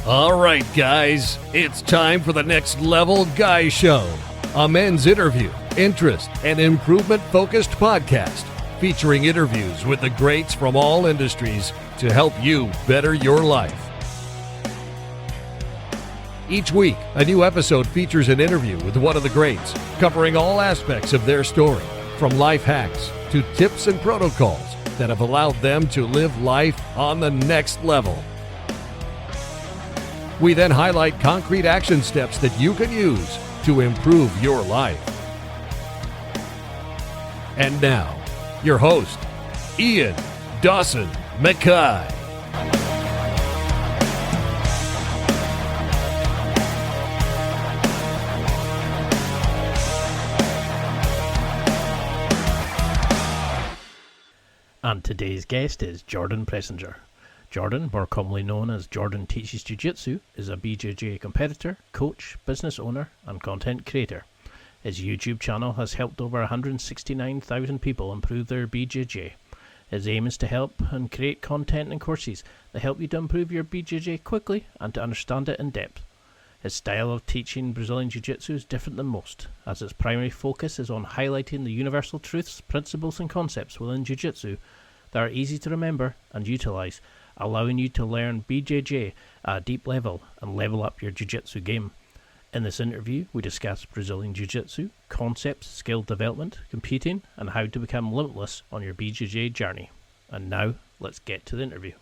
All right, guys, it's time for the Next Level Guy Show, a men's interview, interest, and improvement-focused podcast featuring interviews with the greats from all industries to help you better your life. Each week, a new episode features an interview with one of the greats, covering all aspects of their story, from life hacks to tips and protocols that have allowed them to live life on the next level. We then highlight concrete action steps that you can use to improve your life. And now, your host, Ian Dawson McKay. And today's guest is Jordan Preisinger. Jordan, more commonly known as Jordan Teaches Jiu-Jitsu, is a BJJ competitor, coach, business owner, and content creator. His YouTube channel has helped over 169,000 people improve their BJJ. His aim is to help and create content and courses that help you to improve your BJJ quickly and to understand it in depth. His style of teaching Brazilian Jiu-Jitsu is different than most, as its primary focus is on highlighting the universal truths, principles, and concepts within Jiu-Jitsu that are easy to remember and utilize, allowing you to learn BJJ at a deep level and level up your Jiu-Jitsu game. In this interview, we discuss Brazilian Jiu-Jitsu, concepts, skill development, competing, and how to become limitless on your BJJ journey. And now, let's get to the interview.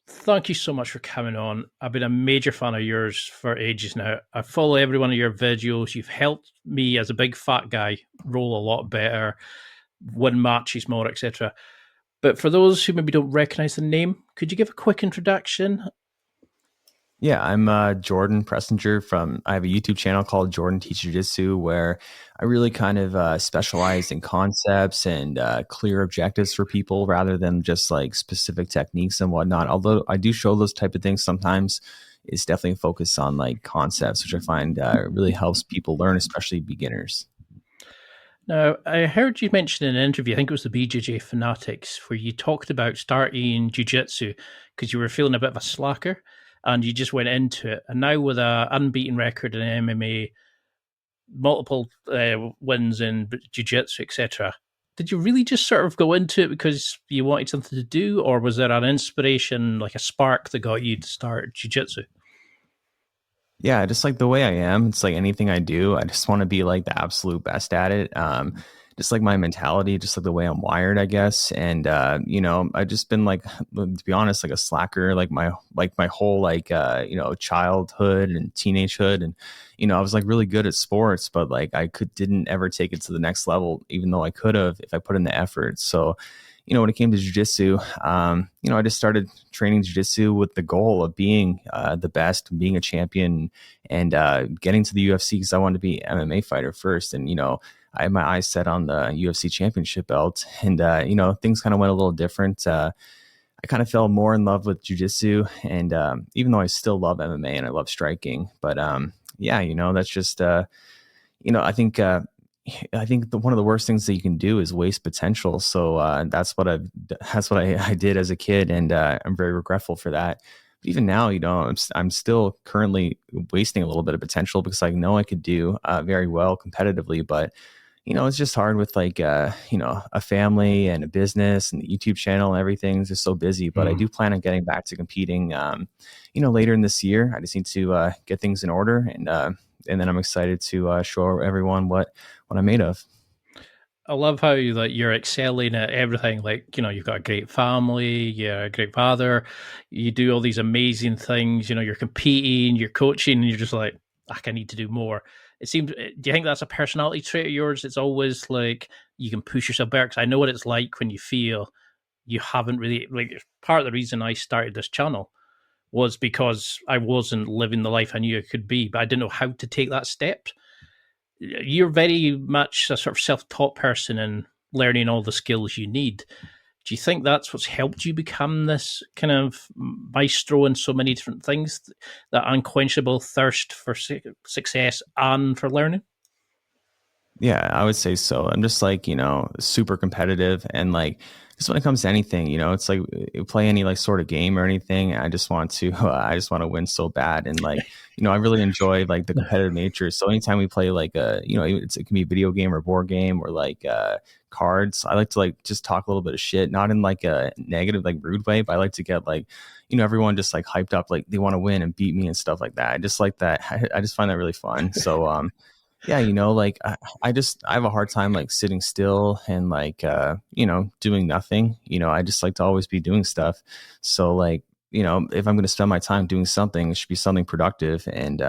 Thank you so much for coming on. I've been a major fan of yours for ages now. I follow every one of your videos. You've helped me as a big fat guy roll a lot better, win matches more, etc. But for those who maybe don't recognize the name, could you give a quick introduction? Yeah, I'm Jordan Preisinger I have a YouTube channel called Jordan Teaches Jiu-Jitsu where I really kind of specialize in concepts and clear objectives for people rather than just like specific techniques and whatnot. Although I do show those type of things sometimes, it's definitely focused on like concepts, which I find really helps people learn, especially beginners. Now, I heard you mention in an interview, I think it was the BJJ Fanatics, where you talked about starting jiu-jitsu because you were feeling a bit of a slacker. And you just went into it. And now with an unbeaten record in MMA, multiple wins in jiu-jitsu, etc., did you really just sort of go into it because you wanted something to do? Or was there an inspiration, like a spark that got you to start jiu-jitsu? Yeah, just like the way I am. It's like anything I do, I just want to be like the absolute best at it. Just like my mentality, just like the way I'm wired, I guess. And, I've just been like, to be honest, like a slacker, like my whole childhood and teenagehood. And, I was like really good at sports, but like didn't ever take it to the next level, even though I could have if I put in the effort. So, when it came to jiu-jitsu, I just started training jiu-jitsu with the goal of being the best, being a champion, and getting to the UFC because I wanted to be an MMA fighter first. And, I had my eyes set on the UFC championship belt, and, things kind of went a little different. I kind of fell more in love with jiu-jitsu, and even though I still love MMA and I love striking, but that's just, I think one of the worst things that you can do is waste potential. So that's what I did as a kid, and I'm very regretful for that. But even now, I'm still currently wasting a little bit of potential because I know I could do very well competitively, but it's just hard with like a family and a business and the YouTube channel and everything is just so busy. But I do plan on getting back to competing, later in this year. I just need to get things in order, and then I'm excited to show everyone what I'm made of. I love how you're excelling at everything. Like, you've got a great family, you're a great father, you do all these amazing things, you're competing, you're coaching, and you're just like, I need to do more. It seems, do you think that's a personality trait of yours? It's always like you can push yourself better. Because I know what it's like when you feel you haven't really, like, part of the reason I started this channel was because I wasn't living the life I knew I could be, but I didn't know how to take that step. You're very much a sort of self-taught person and learning all the skills you need. Do you think that's what's helped you become this kind of maestro in so many different things, that unquenchable thirst for success and for learning? Yeah, I would say so. I'm just like, super competitive and like just when it comes to anything, it's like you play any like sort of game or anything. I just want to, I just want to win so bad. And like, I really enjoy like the competitive nature. So anytime we play like it can be a video game or board game or like cards, I like to like just talk a little bit of shit, not in like a negative, like rude way, but I like to get like, everyone just like hyped up, like they want to win and beat me and stuff like that. I just like that. I just find that really fun. So, yeah, like I have a hard time like sitting still and like, doing nothing. I just like to always be doing stuff. So like, if I'm going to spend my time doing something, it should be something productive. And,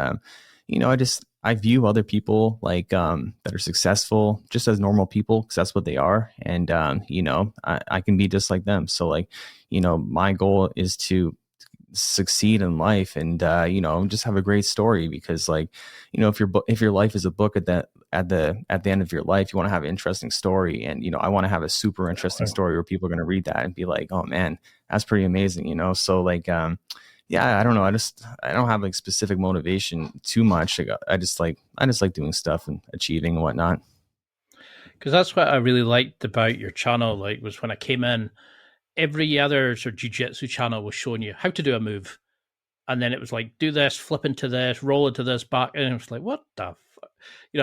I view other people like that are successful just as normal people because that's what they are. And, I can be just like them. So like, my goal is to succeed in life and just have a great story because like if your life is a book at the end of your life, you want to have an interesting story. And I want to have a super interesting story where people are going to read that and be like, oh man, that's pretty amazing. So like yeah, I don't know, I don't have like specific motivation too much. I just like doing stuff and achieving and whatnot. Because that's what I really liked about your channel, like, was when I came in, every other sort of jiu-jitsu channel was showing you how to do a move. And then it was like, do this, flip into this, roll into this, back. And it was like, what the fuck?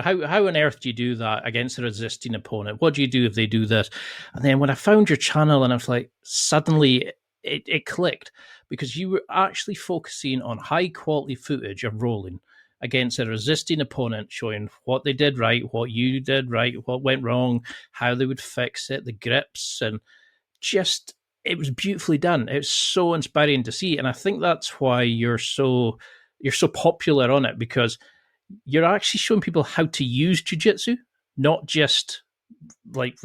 How on earth do you do that against a resisting opponent? What do you do if they do this? And then when I found your channel and I was like, suddenly it clicked because you were actually focusing on high quality footage of rolling against a resisting opponent, showing what they did right, what you did right, what went wrong, how they would fix it, the grips, and just it was beautifully done. It's so inspiring to see, and I think that's why you're so popular on it, because you're actually showing people how to use jiu-jitsu, not just like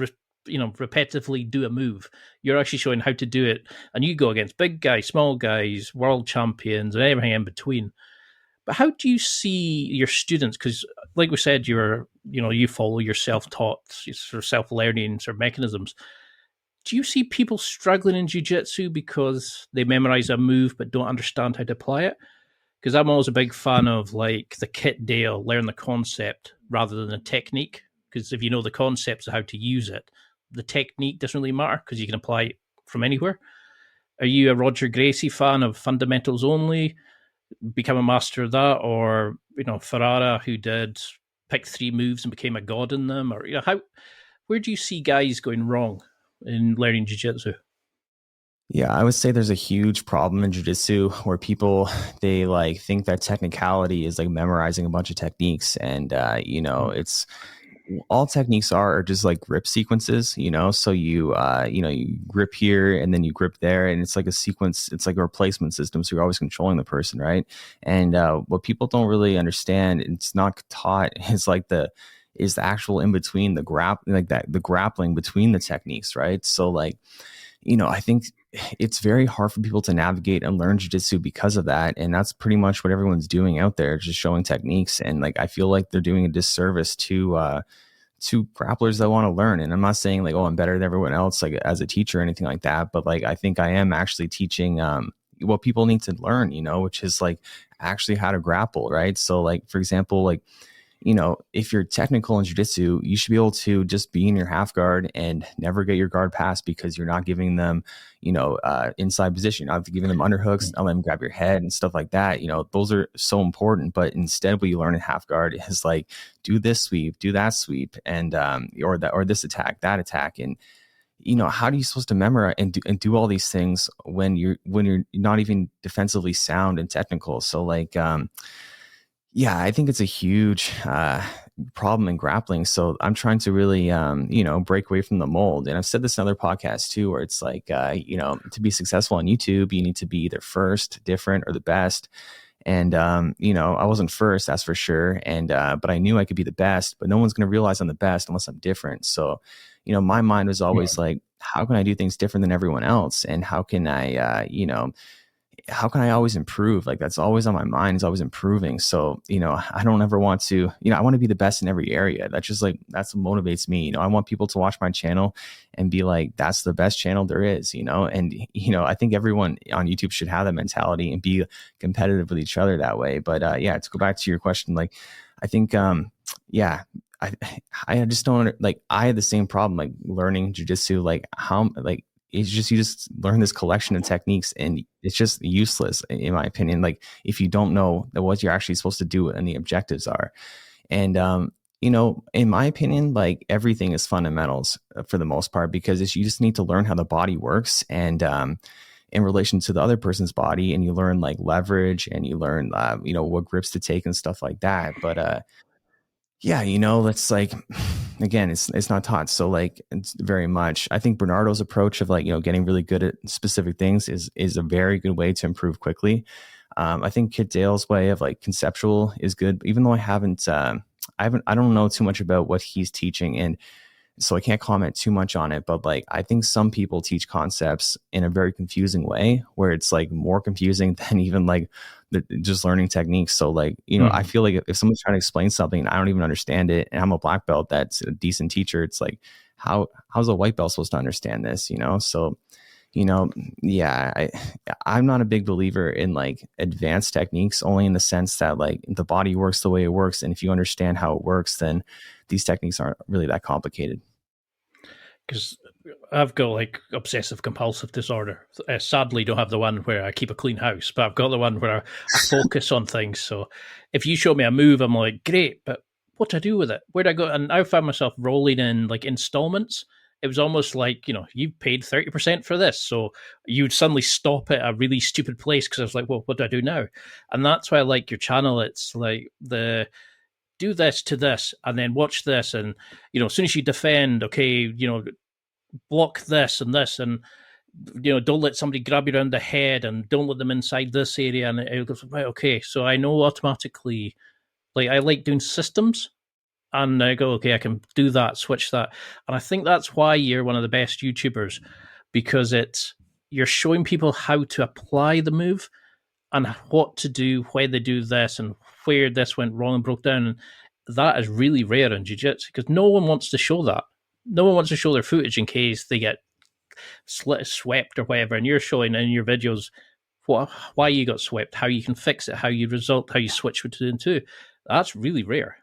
repetitively do a move. You're actually showing how to do it, and you go against big guys, small guys, world champions, and everything in between. But how do you see your students? Because, like we said, you follow your self-taught, sort of self-learning sort of mechanisms. Do you see people struggling in jiu-jitsu because they memorize a move but don't understand how to apply it? Because I'm always a big fan of like the kit Dale, learn the concept rather than the technique. Because if you know the concepts of how to use it, the technique doesn't really matter because you can apply it from anywhere. Are you a Roger Gracie fan of fundamentals only, become a master of that, or Ferrara, who did pick 3 moves and became a god in them, or where do you see guys going wrong in learning jiu-jitsu? Yeah, I would say there's a huge problem in jiu-jitsu where people, they like think that technicality is like memorizing a bunch of techniques. And, it's all techniques are just like grip sequences, so you grip here and then you grip there. And it's like a sequence. It's like a replacement system. So you're always controlling the person. Right. And what people don't really understand, it's not taught, is like the actual in between the the grappling between the techniques. Right. So like, I think it's very hard for people to navigate and learn jiu-jitsu because of that. And that's pretty much what everyone's doing out there, just showing techniques. And like, I feel like they're doing a disservice to grapplers that want to learn. And I'm not saying like, oh, I'm better than everyone else, like as a teacher or anything like that. But like, I think I am actually teaching what people need to learn, which is like actually how to grapple. Right. So like, for example, like, if you're technical in jiu-jitsu, you should be able to just be in your half guard and never get your guard passed because you're not giving them, inside position. You're not giving them underhooks, not letting them grab your head and stuff like that. Those are so important. But instead, what you learn in half guard is like, do this sweep, do that sweep, and or this attack, that attack, and how are you supposed to memorize and do all these things when you're not even defensively sound and technical? So like, yeah, I think it's a huge problem in grappling. So I'm trying to really, break away from the mold. And I've said this in other podcasts too, where it's like, to be successful on YouTube, you need to be either first, different, or the best. And, I wasn't first, that's for sure. And, but I knew I could be the best, but no one's going to realize I'm the best unless I'm different. So, my mind was always like, how can I do things different than everyone else? And how can I, how can I always improve? Like that's always on my mind, is always improving. So, I don't ever want to, I want to be the best in every area. That's just like, that's what motivates me. I want people to watch my channel and be like, that's the best channel there is, and, I think everyone on YouTube should have that mentality and be competitive with each other that way. But yeah, to go back to your question, like, I think, yeah, I just don't like, I had the same problem, like learning jiu-jitsu, like how, like it's just, you just learn this collection of techniques, and it's just useless in my opinion. Like if you don't know what you're actually supposed to do and the objectives are. And, in my opinion, like everything is fundamentals for the most part, because you just need to learn how the body works, and, in relation to the other person's body, and you learn like leverage, and you learn, what grips to take and stuff like that. But, yeah, that's like, again, it's not taught. So like, it's very much, I think Bernardo's approach of like, getting really good at specific things is a very good way to improve quickly. I think Kit Dale's way of like conceptual is good, even though I don't know too much about what he's teaching, and so I can't comment too much on it. But like, I think some people teach concepts in a very confusing way, where it's like more confusing than even like just learning techniques. So like, I feel like if someone's trying to explain something and I don't even understand it, and I'm a black belt that's a decent teacher, it's like, how's a white belt supposed to understand this? So, yeah, I'm not a big believer in like advanced techniques, only in the sense that like the body works the way it works, and if you understand how it works, then these techniques aren't really that complicated. Because I've got like obsessive compulsive disorder. Sadly, don't have the one where I keep a clean house, but I've got the one where I focus on things. So if you show me a move, I'm like, great, but what do I do with it? Where do I go? And I found myself rolling in like installments. It was almost like, you paid 30% for this. So you'd suddenly stop at a really stupid place, because I was like, well, what do I do now? And that's why I like your channel. It's like do this to this, and then watch this. And, as soon as you defend, okay, block this and this, and, don't let somebody grab you around the head, and don't let them inside this area. And it goes, right, okay. So I know automatically, like, I like doing systems. And I go, okay, I can do that, switch that. And I think that's why you're one of the best YouTubers, because you're showing people how to apply the move, and what to do when they do this, and where this went wrong and broke down. And that is really rare in jiu-jitsu, because no one wants to show that. No one wants to show their footage in case they get swept or whatever. And you're showing in your videos why you got swept, how you can fix it, how you switch between the two. That's really rare.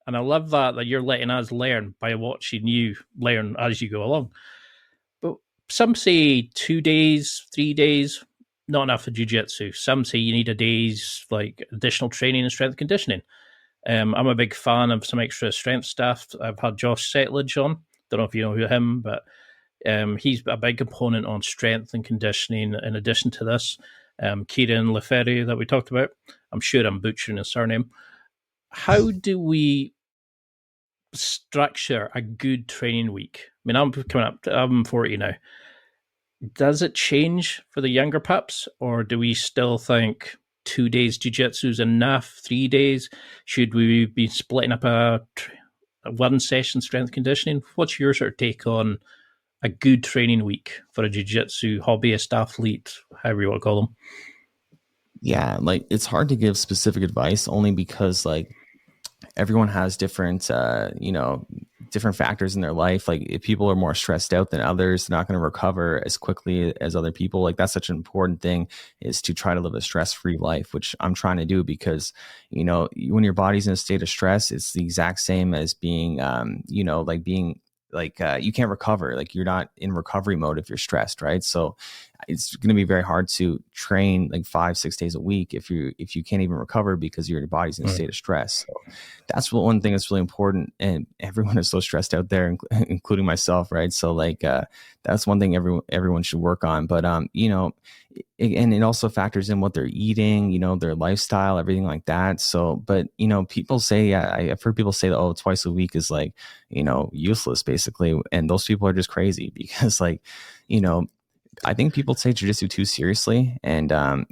And I love that you're letting us learn by watching you learn as you go along. But some say 2 days, 3 days, not enough for jiu-jitsu. Some say you need a day's like additional training and strength conditioning. I'm a big fan of some extra strength stuff. I've had Josh Settlage on. Don't know if you know him, but he's a big component on strength and conditioning in addition to this. Kieran Leferi that we talked about. I'm sure I'm butchering his surname. How do we structure a good training week? I mean, I'm 40 now. Does it change for the younger pups, or do we still think 2 days jiu-jitsu is enough? 3 days? Should we be splitting up a one session strength conditioning? What's your sort of take on a good training week for a jiu-jitsu hobbyist athlete, however you want to call them? Yeah, like it's hard to give specific advice, only because like everyone has different, different factors in their life. Like if people are more stressed out than others, they're not going to recover as quickly as other people. Like that's such an important thing, is to try to live a stress-free life, which I'm trying to do, because, when your body's in a state of stress, it's the exact same as being, you can't recover. Like you're not in recovery mode if you're stressed, right? So it's going to be very hard to train like 5-6 days a week if you can't even recover because your body's in a state of stress. So that's one thing that's really important, and everyone is so stressed out there, including myself, right? So like that's one thing everyone should work on. But and it also factors in what they're eating, their lifestyle, everything like that. So, but people say, I've heard people say that, oh, twice a week is like, useless basically, and those people are just crazy, because like, I think people take jiu-jitsu too seriously, and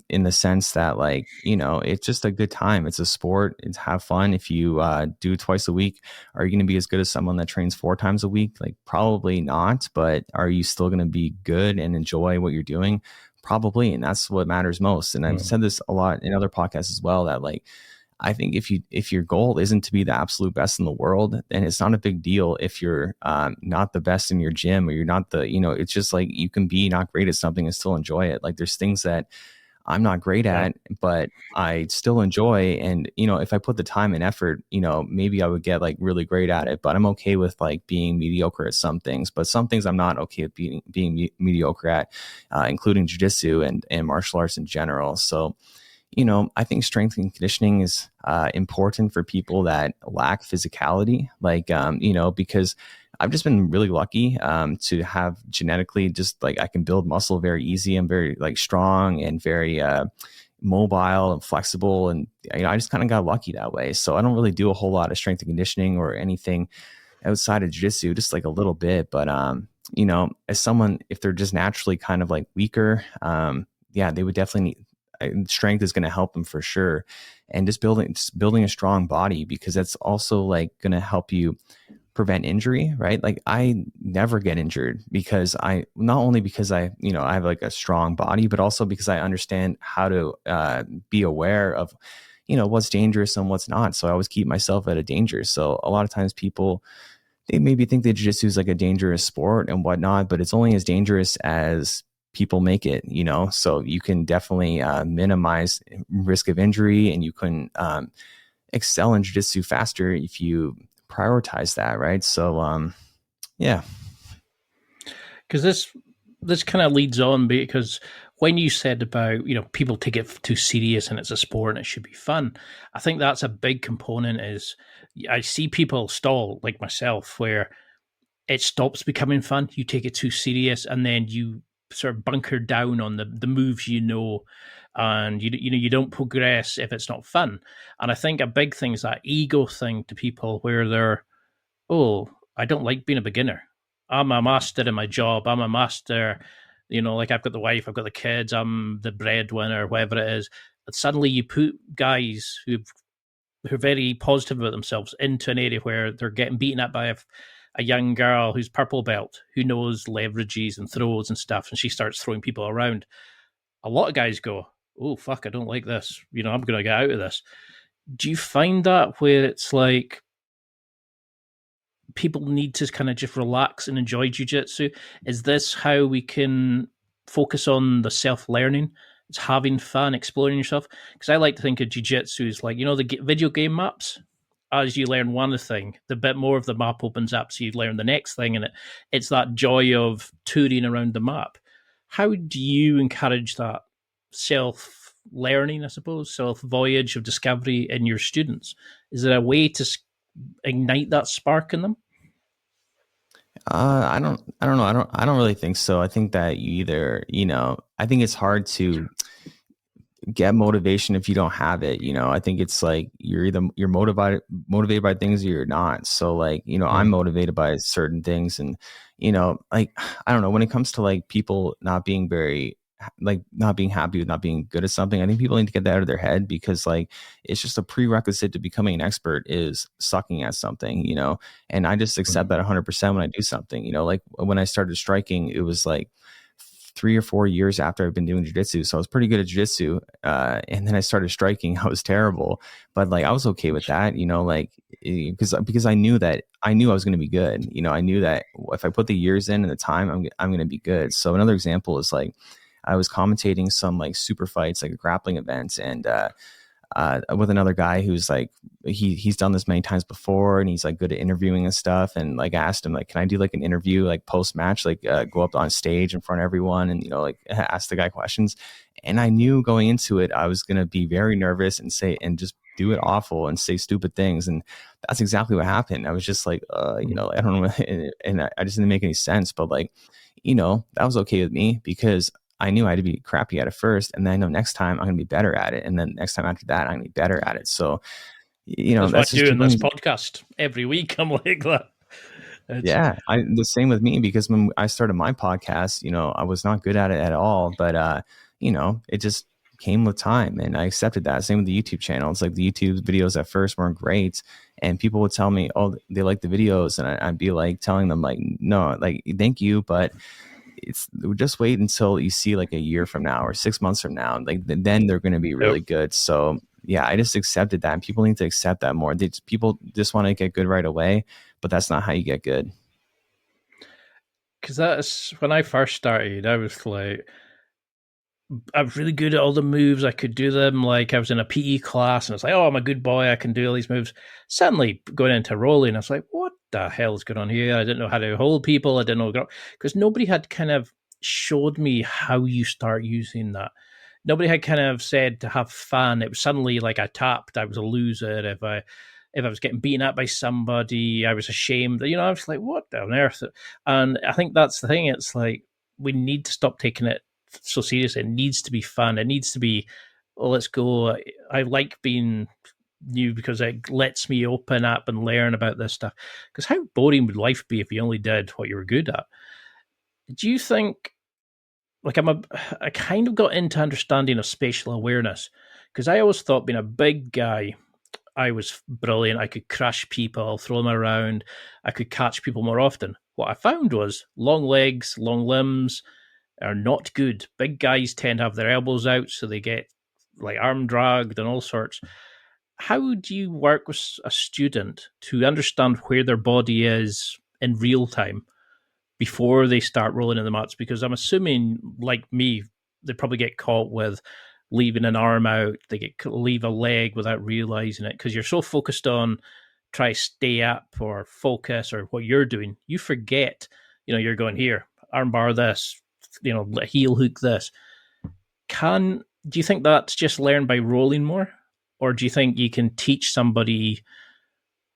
in the sense that like, it's just a good time. It's a sport. It's have fun. If you do twice a week, are you going to be as good as someone that trains 4 times a week? Like probably not, but are you still going to be good and enjoy what you're doing? Probably. And that's what matters most. And I've said this a lot in other podcasts as well, that like, I think if your goal isn't to be the absolute best in the world, then it's not a big deal if you're not the best in your gym, or you're not the, it's just like you can be not great at something and still enjoy it. Like there's things that I'm not great at, but I still enjoy. And, if I put the time and effort, maybe I would get like really great at it, but I'm okay with like being mediocre at some things, but some things I'm not okay with being mediocre at, including jiu-jitsu and martial arts in general. So, I think strength and conditioning is important for people that lack physicality, like, because I've just been really lucky to have genetically just like I can build muscle very easy. I'm very like strong and very mobile and flexible. And, I just kind of got lucky that way. So I don't really do a whole lot of strength and conditioning or anything outside of jiu-jitsu, just like a little bit. But, as someone, if they're just naturally kind of like weaker, yeah, they would definitely need, strength is going to help them for sure. And just building a strong body, because that's also like going to help you prevent injury, right? Like I never get injured because not only because I have like a strong body, but also because I understand how to be aware of, what's dangerous and what's not. So I always keep myself out of danger. So a lot of times people, they maybe think that jiu-jitsu is like a dangerous sport and whatnot, but it's only as dangerous as people make it, so you can definitely minimize risk of injury, and you can excel in jiu-jitsu faster if you prioritize that, right? So yeah. Because this kind of leads on, because when you said about people take it too serious and it's a sport and it should be fun, I think that's a big component. Is I see people stall like myself where it stops becoming fun. You take it too serious, and then you sort of bunker down on the moves, and you don't progress if it's not fun. And I think a big thing is that ego thing to people where they're, oh, I don't like being a beginner. I'm a master in my job. I'm a master, like I've got the wife, I've got the kids, I'm the breadwinner, whatever it is. But suddenly you put guys who are very positive about themselves into an area where they're getting beaten up by a young girl who's purple belt, who knows leverages and throws and stuff, and she starts throwing people around. A lot of guys go, oh, fuck, I don't like this. I'm going to get out of this. Do you find that where it's like people need to kind of just relax and enjoy jiu-jitsu? Is this how we can focus on the self-learning? It's having fun, exploring yourself? Because I like to think of jiu-jitsu as like, the video game maps. As you learn one thing, the bit more of the map opens up, so you learn the next thing, and it's that joy of touring around the map. How do you encourage that self-learning, I suppose, self-voyage of discovery in your students? Is there a way to ignite that spark in them? I don't know. I don't really think so. I think that you either, I think it's hard to get motivation if you don't have it. I think it's like you're motivated by things or you're not. So like, I'm motivated by certain things, and like, I don't know, when it comes to like people not being happy with not being good at something, I think people need to get that out of their head, because like it's just a prerequisite to becoming an expert is sucking at something, and I just accept that 100% when I do something. Like when I started striking, it was like 3 or 4 years after I've been doing jiu-jitsu. So I was pretty good at jiu-jitsu. And then I started striking. I was terrible, but like, I was okay with that, like, because I knew I was going to be good. I knew that if I put the years in and the time, I'm going to be good. So another example is like, I was commentating some like super fights, like a grappling event, and with another guy who's like, he's done this many times before, and he's like good at interviewing and stuff. And like, I asked him like, can I do like an interview, like post match, like go up on stage in front of everyone and, like ask the guy questions. And I knew going into it, I was going to be very nervous and just do it awful and say stupid things. And that's exactly what happened. I was just like, I don't know. And I just didn't make any sense, but like, that was okay with me, because I knew I had to be crappy at it first, and then I know next time I'm going to be better at it, and then next time after that I'm going to be better at it. So, that's just doing this podcast every week. I'm like that. Yeah, the same with me, because when I started my podcast, I was not good at it at all, but it just came with time, and I accepted that. Same with the YouTube channel. It's like the YouTube videos at first weren't great, and people would tell me, oh, they like the videos, and I'd be like telling them like, no, like, thank you, but just wait until you see like a year from now or 6 months from now, like then they're going to be really good. So yeah, I just accepted that, and people need to accept that more. People just want to get good right away, but that's not how you get good. Because that's when I first started, I was like, I was really good at all the moves. I could do them like I was in a PE class, and it's like, oh, I'm a good boy. I can do all these moves. Suddenly going into rolling, I was like, what the hell is going on here? I didn't know how to hold people. I didn't know, because nobody had kind of showed me how you start using that. Nobody had kind of said to have fun. It was suddenly like I tapped. I was a loser. If I was getting beaten up by somebody, I was ashamed. I was like, what on earth? And I think that's the thing. It's like we need to stop taking it so serious. It needs to be fun. It needs to be, oh, let's go. I like being new because it lets me open up and learn about this stuff. Because how boring would life be if you only did what you were good at? Do you think, like, I kind of got into understanding of spatial awareness, because I always thought being a big guy, I was brilliant. I could crush people, throw them around. I could catch people more often. What I found was long legs, long limbs, are not good. Big guys tend to have their elbows out, so they get like arm dragged and all sorts. How do you work with a student to understand where their body is in real time before they start rolling in the mats? Because I'm assuming, like me, they probably get caught with leaving an arm out, leave a leg without realizing it, because you're so focused on try to stay up or focus or what you're doing, you forget, you're going here, arm bar this, heel hook this. Do you think that's just learned by rolling more? Or do you think you can teach somebody,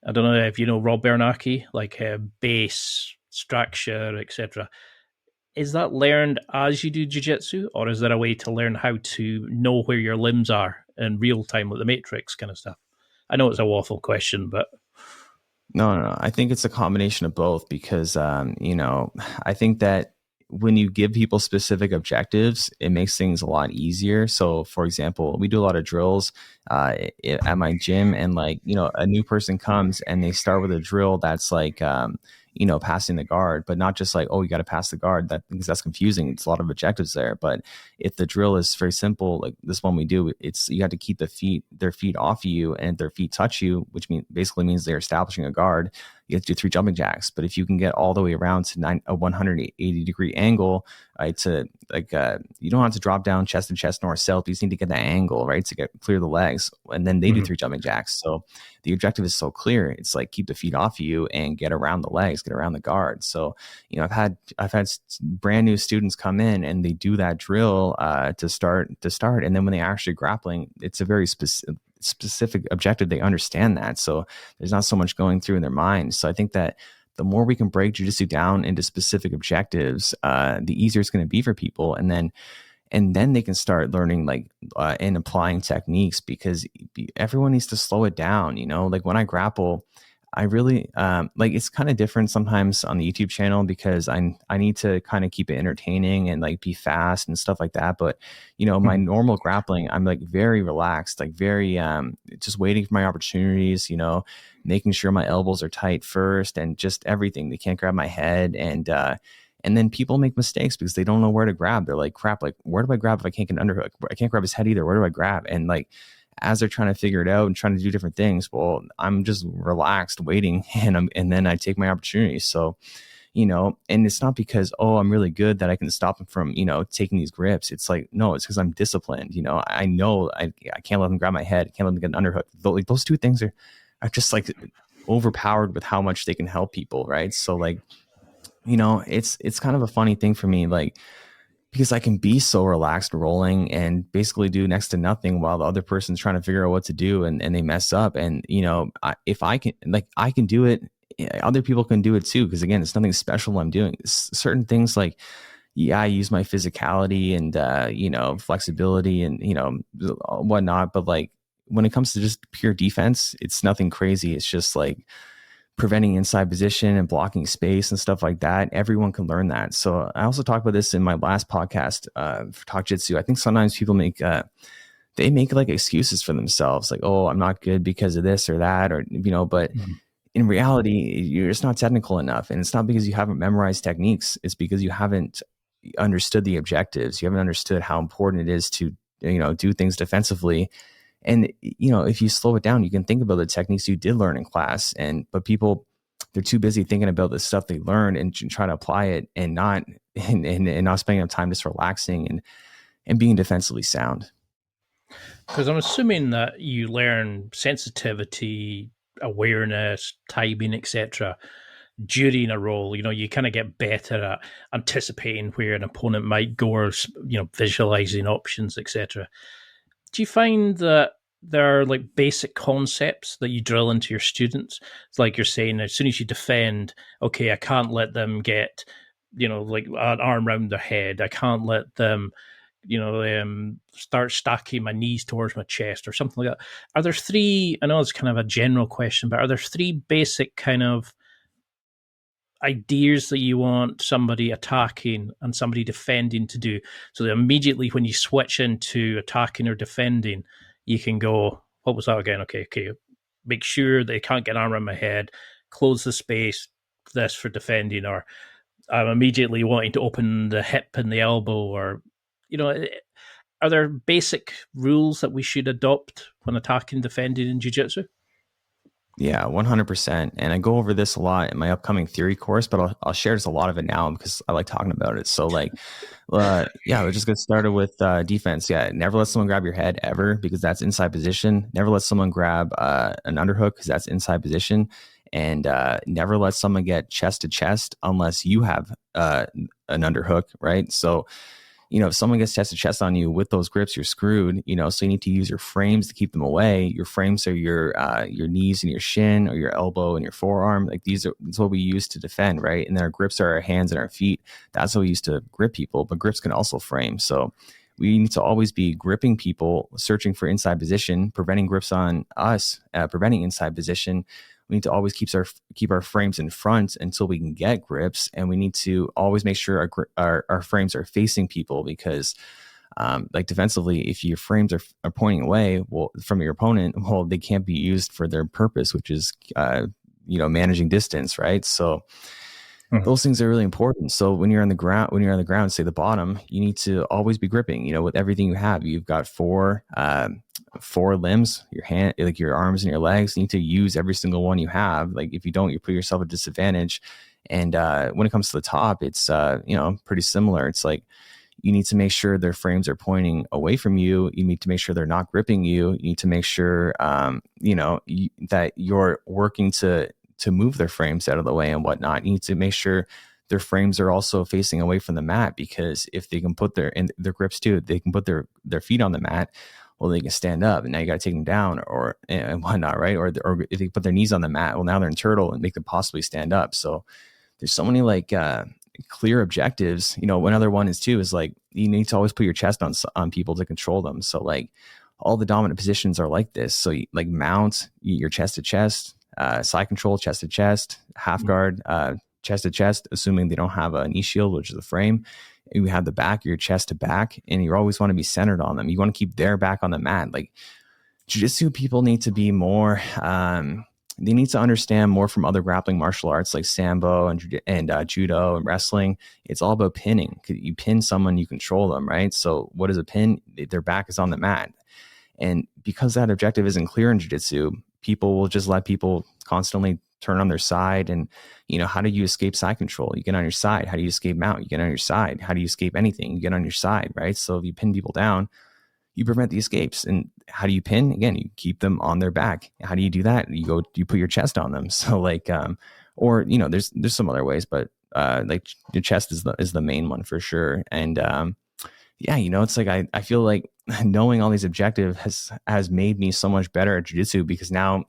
I don't know if you know Rob Bernanke, like base, structure, etc. Is that learned as you do jiu-jitsu, or is there a way to learn how to know where your limbs are in real time with the Matrix kind of stuff? I know it's a waffle question, but... No. I think it's a combination of both because, I think that when you give people specific objectives, it makes things a lot easier. So, for example, we do a lot of drills at my gym, and a new person comes and they start with a drill that's like, passing the guard, but not just like, oh, you got to pass the guard, because that's confusing. It's a lot of objectives there. But if the drill is very simple, like this one we do, it's you have to keep their feet off you, and if their feet touch you, which basically means they're establishing a guard, you have to do 3 jumping jacks. But if you can get all the way around to a 180 degree angle, right, to you don't have to drop down chest to chest north south. You just need to get that angle, right, to clear the legs, and then they do 3 jumping jacks. So the objective is so clear. It's like keep the feet off you and get around the legs, get around the guard. So I've had brand new students come in and they do that drill to start, and then when they actually grappling, it's a very specific objective. They understand that, so there's not so much going through in their mind. So I think that the more we can break jiu-jitsu down into specific objectives, the easier it's going to be for people, and then they can start learning and applying techniques, because everyone needs to slow it down. Like when I grapple, I really it's kind of different sometimes on the YouTube channel, because I need to kind of keep it entertaining and be fast and stuff like that. But my normal grappling, I'm very relaxed, very just waiting for my opportunities, making sure my elbows are tight first, and just everything. They can't grab my head, and then people make mistakes because they don't know where to grab. They're like, crap, where do I grab if I can't get an underhook? I can't grab his head either. Where do I grab? And as they're trying to figure it out and trying to do different things, well, I'm just relaxed waiting, and then I take my opportunities. So, and it's not because, oh, I'm really good that I can stop them from, taking these grips. It's like, no, it's because I'm disciplined. I know I can't let them grab my head. I can't let them get an underhook. Those 2 things are just overpowered with how much they can help people. Right. So it's kind of a funny thing for me, because I can be so relaxed rolling and basically do next to nothing while the other person's trying to figure out what to do, and they mess up. And, if I can do it, other people can do it too. Because again, it's nothing special I'm doing. Certain things I use my physicality and, flexibility and, whatnot. But when it comes to just pure defense, it's nothing crazy. It's just preventing inside position and blocking space and stuff like that. Everyone can learn that. So I also talked about this in my last podcast for Talk Jitsu. I think sometimes people make excuses for themselves, oh, I'm not good because of this or that, or but in reality, you're just not technical enough. And it's not because you haven't memorized techniques. It's because you haven't understood the objectives. You haven't understood how important it is to do things defensively. And, if you slow it down, you can think about the techniques you did learn in class, but people, they're too busy thinking about the stuff they learned and try to apply it, and not spending enough time just relaxing and being defensively sound. Because I'm assuming that you learn sensitivity, awareness, timing, etc. during a role. You kind of get better at anticipating where an opponent might go, or visualizing options, etc. Do you find that there are like basic concepts that you drill into your students? It's like you're saying, as soon as you defend, okay, I can't let them get, like an arm around their head. I can't let them, start stacking my knees towards my chest or something like that. Are there three? I know it's kind of a general question, but are there three basic kind of ideas that you want somebody attacking and somebody defending to do, so that immediately when you switch into attacking or defending, you can go, what was that again? Okay, make sure they can't get an arm around my head, close the space, this for defending, or I'm immediately wanting to open the hip and the elbow, or are there basic rules that we should adopt when attacking, defending in jiu-jitsu? Yeah, 100%. And I go over this a lot in my upcoming theory course, but I'll share just a lot of it now because I like talking about it. So like, let's just get started with defense. Yeah, never let someone grab your head ever, because that's inside position. Never let someone grab an underhook, because that's inside position. And never let someone get chest to chest unless you have an underhook, right? So, if someone gets chest to chest on you with those grips, you're screwed, so you need to use your frames to keep them away. Your frames are your knees and your shin, or your elbow and your forearm. Like that's what we use to defend, right? And then our grips are our hands and our feet. That's what we use to grip people, but grips can also frame. So we need to always be gripping people, searching for inside position, preventing grips on us, preventing inside position. We need to always keep our frames in front until we can get grips, and we need to always make sure our frames are facing people, because like defensively, if your frames are pointing away from your opponent, they can't be used for their purpose, which is managing distance, right? So those things are really important. So when you're on the ground, say the bottom, you need to always be gripping, with everything you have. You've got four limbs, your hand, like your arms and your legs. You need to use every single one you have. Like if you don't, you put yourself at a disadvantage. And when it comes to the top, it's pretty similar. It's like you need to make sure their frames are pointing away from you. You need to make sure they're not gripping you. You need to make sure that you're working to move their frames out of the way and whatnot. You need to make sure their frames are also facing away from the mat, because if they can put their grips too, they can put their feet on the mat, well, they can stand up, and now you got to take them down and whatnot, right? Or if they put their knees on the mat, well, now they're in turtle and make them possibly stand up. So there's so many like clear objectives. Another one is like, you need to always put your chest on people to control them. So like all the dominant positions are like this. So you, like mount, your chest to chest, side control, chest to chest, half guard, chest to chest, assuming they don't have a knee shield, which is a frame. You have the back, your chest to back, and you always want to be centered on them. You want to keep their back on the mat. Like jiu-jitsu people need to be more, they need to understand more from other grappling martial arts like Sambo and judo and wrestling. It's all about pinning. You pin someone, you control them, right? So what is a pin? Their back is on the mat. And because that objective isn't clear in jiu-jitsu, people will just let people constantly turn on their side. And, how do you escape side control? You get on your side. How do you escape mount? You get on your side. How do you escape anything? You get on your side, right? So if you pin people down, you prevent the escapes. And how do you pin? Again, you keep them on their back. How do you do that? You put your chest on them. So like, there's some other ways, but like your chest is the main one for sure. And it's like, I feel like knowing all these objectives has made me so much better at jiu-jitsu, because now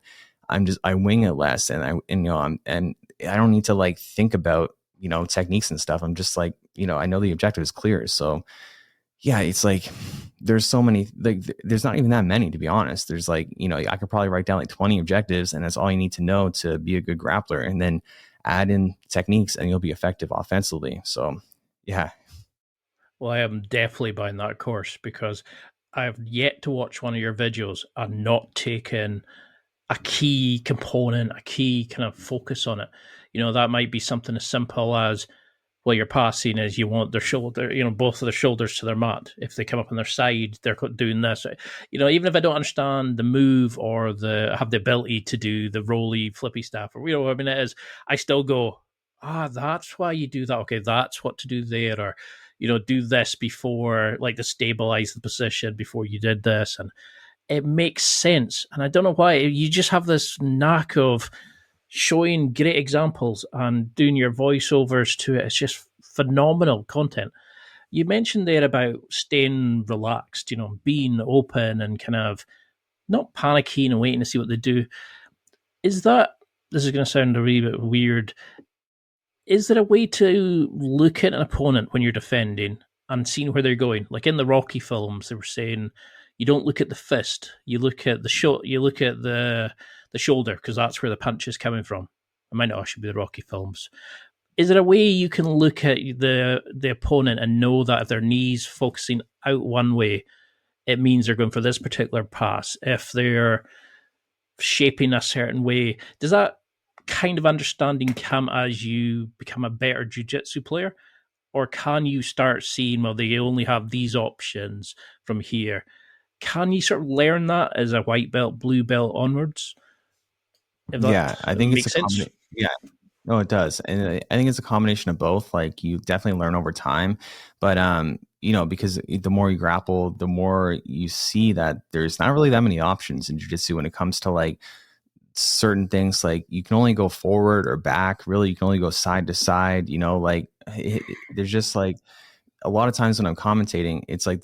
I wing it less, and I don't need to like think about, techniques and stuff. I'm just like, I know the objective is clear. So yeah, it's like, there's so many, like there's not even that many, to be honest. There's like, I could probably write down like 20 objectives, and that's all you need to know to be a good grappler, and then add in techniques and you'll be effective offensively. So yeah. Well, I am definitely buying that course, because I have yet to watch one of your videos and not taken a key component, a key kind of focus on it. That might be something as simple as, well, you're passing as you want their shoulder, both of their shoulders to their mat. If they come up on their side, they're doing this. Even if I don't understand the move or have the ability to do the rolly, flippy stuff, or it is, I still go, that's why you do that. Okay, that's what to do there. Or, do this before, like to stabilize the position before you did this. And it makes sense. And I don't know why. You just have this knack of showing great examples and doing your voiceovers to it. It's just phenomenal content. You mentioned there about staying relaxed, being open and kind of not panicking and waiting to see what they do. Is that, this is going to sound a wee bit weird, is there a way to look at an opponent when you're defending and seeing where they're going? Like in the Rocky films, they were saying you don't look at the fist, you look at the you look at the shoulder, because that's where the punch is coming from. It might not actually be the Rocky films. Is there a way you can look at the opponent and know that if their knees focusing out one way, it means they're going for this particular pass? If they're shaping a certain way, does that kind of understanding come as you become a better jiu-jitsu player? Or can you start seeing, well, they only have these options from here? Can you sort of learn that as a white belt, blue belt onwards? I think it's a combination. Yeah, no, it does. And I think it's a combination of both. Like you definitely learn over time, but because the more you grapple, the more you see that there's not really that many options in jiu-jitsu when it comes to like certain things. Like you can only go forward or back. Really, you can only go side to side. There's just like a lot of times when I'm commentating, it's like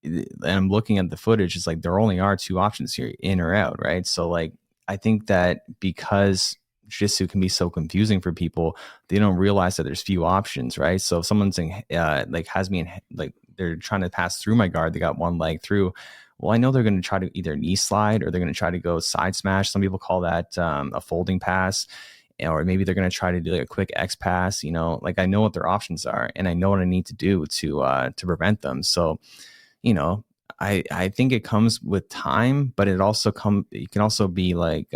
and I'm looking at the footage, it's like there only are two options here, in or out, right? So like I think that because jiu-jitsu can be so confusing for people, they don't realize that there's few options, right? So if someone's has me in, like they're trying to pass through my guard, they got one leg through. Well, I know they're going to try to either knee slide or they're going to try to go side smash. Some people call that a folding pass, or maybe they're going to try to do like a quick X pass. Like I know what their options are, and I know what I need to do to prevent them. So, I think it comes with time, but it can also be like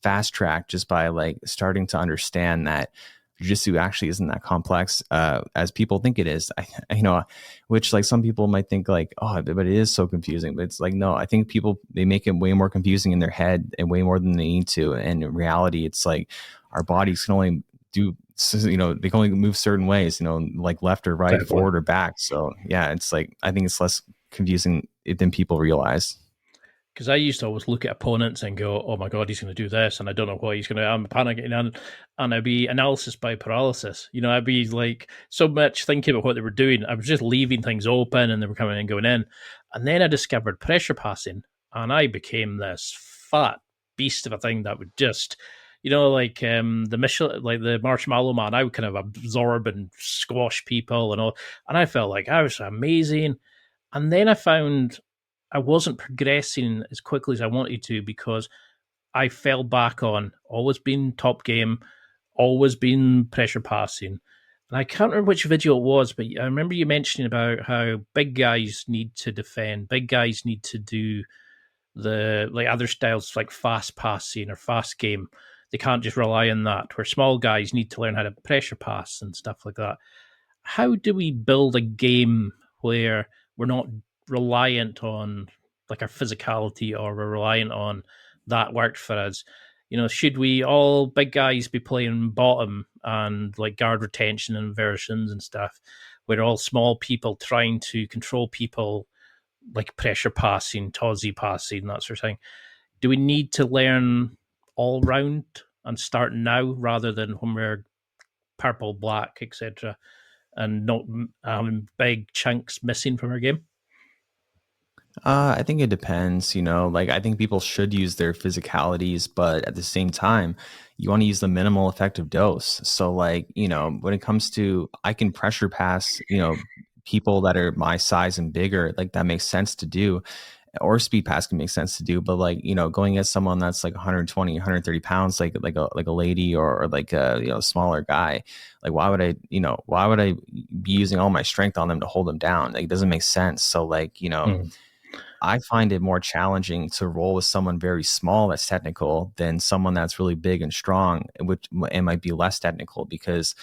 fast track just by like starting to understand that jiu-jitsu actually isn't that complex as people think it is. Which like some people might think like, oh, but it is so confusing. But it's like, no, I think they make it way more confusing in their head and way more than they need to. And in reality, it's like our bodies can only do, they can only move certain ways, like left or right, forward or back. So yeah, it's like, I think it's less confusing than people realize. Because I used to always look at opponents and go, oh my God, he's going to do this. And I don't know what he's going to, I'm panicking. And I'd be analysis by paralysis. I'd be like so much thinking about what they were doing. I was just leaving things open and they were coming and going in. And then I discovered pressure passing and I became this fat beast of a thing that would just, like the Marshmallow Man, I would kind of absorb and squash people and all. And I felt like I was amazing. And then I found I wasn't progressing as quickly as I wanted to because I fell back on always being top game, always being pressure passing. And I can't remember which video it was, but I remember you mentioning about how big guys need to defend, big guys need to do the like other styles like fast passing or fast game. They can't just rely on that, where small guys need to learn how to pressure pass and stuff like that. How do we build a game where we're not reliant on like our physicality, or we're reliant on that worked for us? Should we all big guys be playing bottom and like guard retention and inversions and stuff, where all small people trying to control people like pressure passing, tozzy passing, that sort of thing? Do we need to learn all round and start now rather than when we're purple, black, etc., and not having big chunks missing from our game? I think it depends, like I think people should use their physicalities, but at the same time, you want to use the minimal effective dose. So like, when it comes to, I can pressure pass, people that are my size and bigger, like that makes sense to do, or speed pass can make sense to do. But like, going at someone that's like 120, 130 pounds, like a lady or like a, smaller guy, like why would I be using all my strength on them to hold them down? Like it doesn't make sense. So like, I find it more challenging to roll with someone very small that's technical than someone that's really big and strong, which it might be less technical, because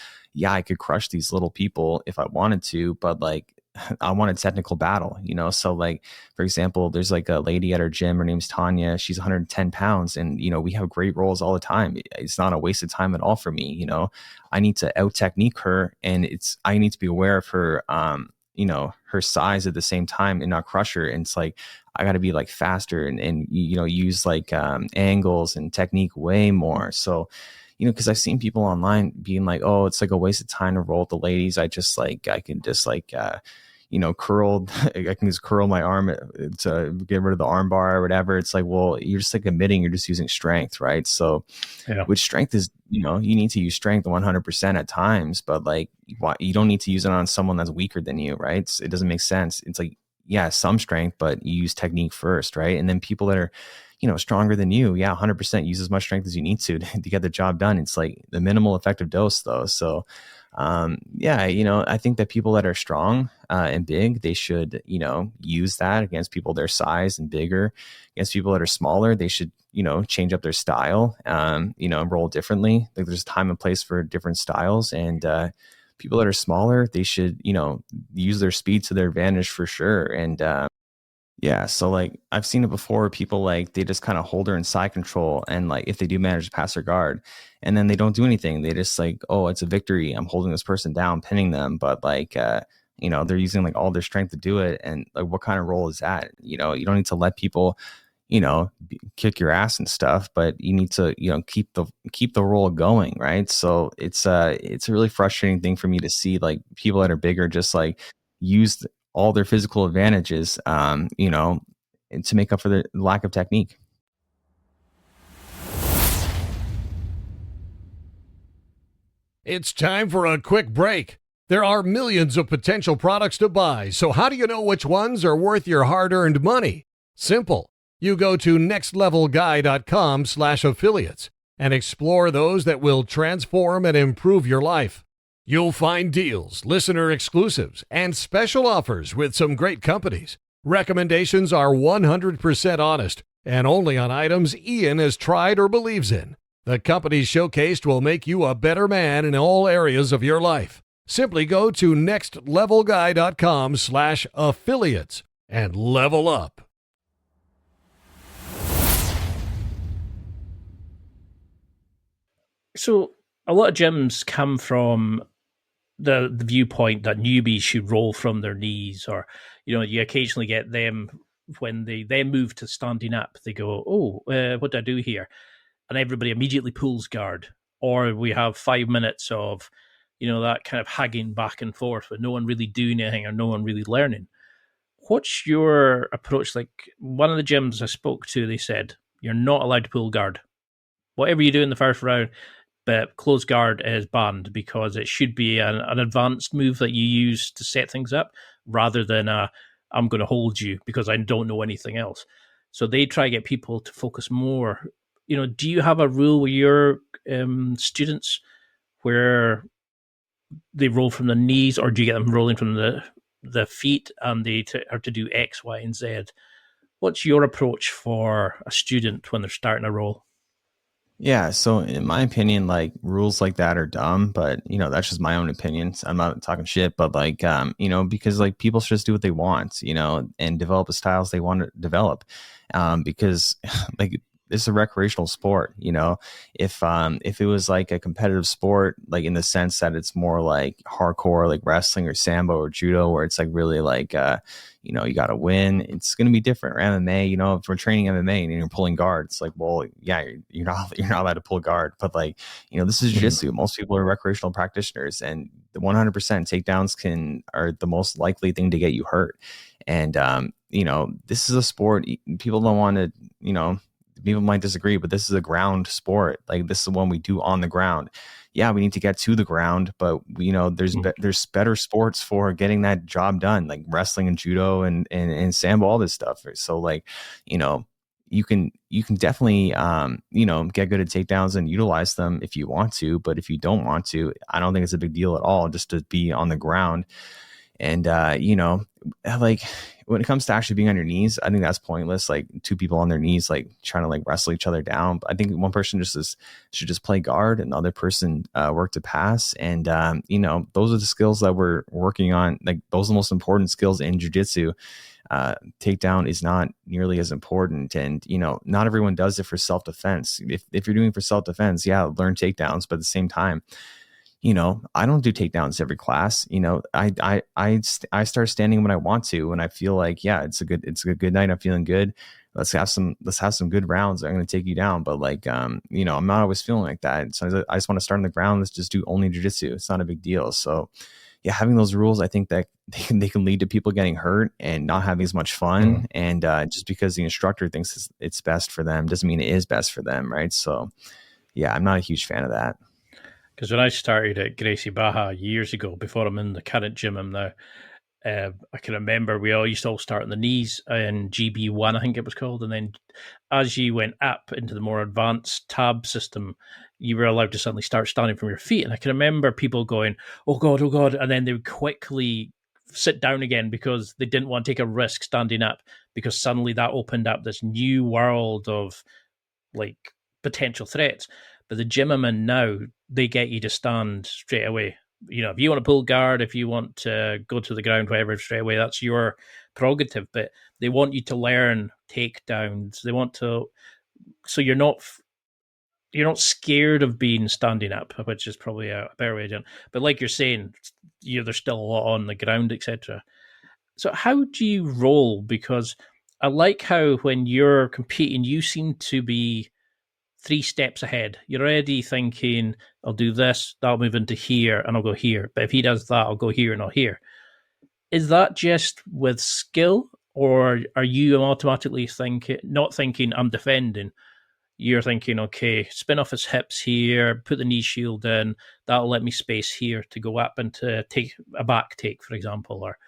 I could crush these little people if I wanted to, but like I want a technical battle, So like, for example, there's like a lady at our gym. Her name's Tanya. She's 110 pounds, and we have great rolls all the time. It's not a waste of time at all for me. I need to out technique her, and I need to be aware of her, her size at the same time and not crush her. And it's like, I got to be like faster and use like angles and technique way more. So, because I've seen people online being like, oh, it's like a waste of time to roll with the ladies. I can just curl, I can just curl my arm to get rid of the arm bar or whatever. It's like, well, you're just like admitting you're just using strength, right? So which strength is, you need to use strength 100% at times, but like, you don't need to use it on someone that's weaker than you, right? It doesn't make sense. It's like, yeah, some strength, but you use technique first, right? And then people that are, stronger than you, 100% use as much strength as you need to get the job done. It's like the minimal effective dose though. So I think that people that are strong and big, they should, use that against people their size and bigger. Against people that are smaller, they should, change up their style, roll differently. Like there's time and place for different styles. And people that are smaller, they should, use their speed to their advantage for sure. And so like I've seen it before. People like they just kind of hold her in side control, and like if they do manage to pass her guard, and then they don't do anything, they just like, oh, it's a victory. I'm holding this person down, pinning them, but like they're using like all their strength to do it. And like, what kind of role is that? You don't need to let people, kick your ass and stuff, but you need to keep the role going, right? So it's a really frustrating thing for me to see like people that are bigger just like use all their physical advantages, to make up for the lack of technique. It's time for a quick break. There are millions of potential products to buy, so how do you know which ones are worth your hard-earned money? Simple. You go to nextlevelguy.com/affiliates and explore those that will transform and improve your life. You'll find deals, listener exclusives, and special offers with some great companies. Recommendations are 100% honest and only on items Ian has tried or believes in. The companies showcased will make you a better man in all areas of your life. Simply go to nextlevelguy.com/affiliates and level up. So a lot of gyms come from the viewpoint that newbies should roll from their knees, or you occasionally get them when they then move to standing up, they go, oh, what do I do here? And everybody immediately pulls guard, or we have 5 minutes of that kind of hagging back and forth with no one really doing anything or no one really learning. What's your approach? Like one of the gyms I spoke to, they said you're not allowed to pull guard. Whatever you do in the first round, but close guard is banned, because it should be an advanced move that you use to set things up rather than I'm going to hold you because I don't know anything else. So they try to get people to focus more. Do you have a rule with your students where they roll from the knees, or do you get them rolling from the feet and they are to do X, Y, and Z? What's your approach for a student when they're starting a roll? Yeah, so in my opinion, like rules like that are dumb, but that's just my own opinion. I'm not talking shit, but like because like people should just do what they want, and develop the styles they want to develop. Because like it's a recreational sport, if it was like a competitive sport, like in the sense that it's more like hardcore, like wrestling or sambo or judo, where it's like really like you got to win, it's going to be different. Or MMA, if we're training MMA and you're pulling guard, it's like, well, yeah, you're not allowed to pull guard. But like, this is jiu-jitsu. Most people are recreational practitioners, and the 100% takedowns are the most likely thing to get you hurt. And this is a sport. People don't want to, people might disagree, but this is a ground sport. Like this is the one we do on the ground. Yeah, we need to get to the ground, but there's better sports for getting that job done, like wrestling and judo and sambo, all this stuff. So like, you can definitely get good at takedowns and utilize them if you want to, but if you don't want to, I don't think it's a big deal at all just to be on the ground. And, like when it comes to actually being on your knees, I think that's pointless. Like two people on their knees, like trying to like wrestle each other down. But I think one person should just play guard and the other person work to pass. And, those are the skills that we're working on. Like those are the most important skills in jiu-jitsu. Takedown is not nearly as important. And, not everyone does it for self-defense. If you're doing it for self-defense, yeah, learn takedowns. But at the same time, I don't do takedowns every class. I start standing when I want to, when I feel like, yeah, it's a good night. I'm feeling good. Let's have some good rounds. I'm going to take you down. But like, I'm not always feeling like that. So I just want to start on the ground. Let's just do only jiu-jitsu. It's not a big deal. So yeah, having those rules, I think that they can lead to people getting hurt and not having as much fun. And just because the instructor thinks it's best for them doesn't mean it is best for them. Right. So yeah, I'm not a huge fan of that. Because when I started at Gracie Baja years ago, before I'm in the current gym I'm now, I can remember we all used to all start on the knees in GB1, I think it was called. And then as you went up into the more advanced tab system, you were allowed to suddenly start standing from your feet. And I can remember people going, oh God. And then they would quickly sit down again because they didn't want to take a risk standing up, because suddenly that opened up this new world of like potential threats. But the gym I'm in now, they get you to stand straight away. If you want to pull guard, if you want to go to the ground, whatever, straight away, that's your prerogative. But they want you to learn takedowns. They want to, so you're not scared of being standing up, which is probably a better way to do it. But like you're saying, there's still a lot on the ground, etc. So how do you roll? Because I like how when you're competing, you seem to be 3 steps ahead. You're already thinking, I'll do this, that'll move into here, and I'll go here. But if he does that, I'll go here and not here. Is that just with skill, or are you automatically not thinking, I'm defending? You're thinking, okay, spin off his hips here, put the knee shield in, that'll let me space here to go up and to take a back take, for example. Or,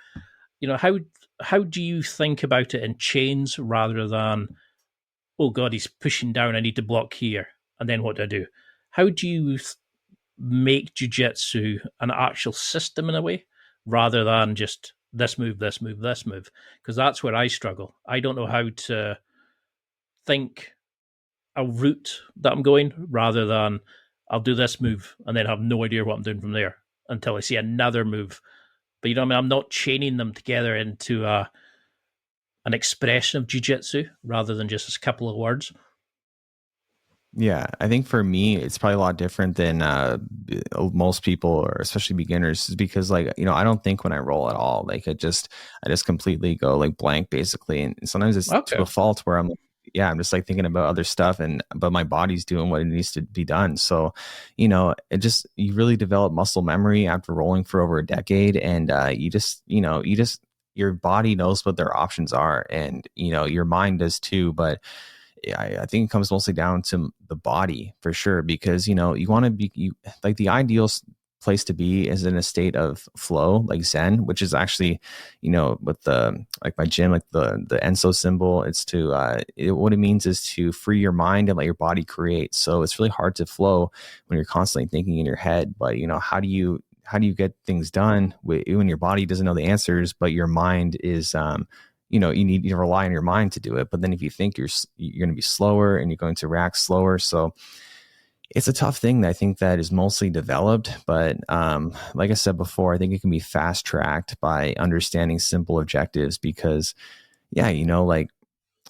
how do you think about it in chains rather than, oh God, he's pushing down, I need to block here, and then what do I do? How do you make jiu-jitsu an actual system in a way, rather than just this move, this move, this move? Because that's where I struggle. I don't know how to think a route that I'm going, rather than I'll do this move and then have no idea what I'm doing from there until I see another move. But I'm not chaining them together into an expression of jiu-jitsu rather than just a couple of words. Yeah, I think for me, it's probably a lot different than most people, or especially beginners, is because I don't think when I roll at all. Like I just completely go like blank basically. And sometimes it's to a fault where I'm just like thinking about other stuff, but my body's doing what it needs to be done. So, you really develop muscle memory after rolling for over a decade. And your body knows what their options are, and your mind does too. But I think it comes mostly down to the body for sure, because you want to be like the ideal place to be is in a state of flow, like Zen, which is actually with the like my gym, like the Enso symbol. It's to what it means is to free your mind and let your body create. So it's really hard to flow when you're constantly thinking in your head. But how do you get things done when your body doesn't know the answers, but your mind is, you need to rely on your mind to do it. But then if you think you're going to be slower and you're going to react slower. So it's a tough thing that I think that is mostly developed. But like I said before, I think it can be fast tracked by understanding simple objectives, because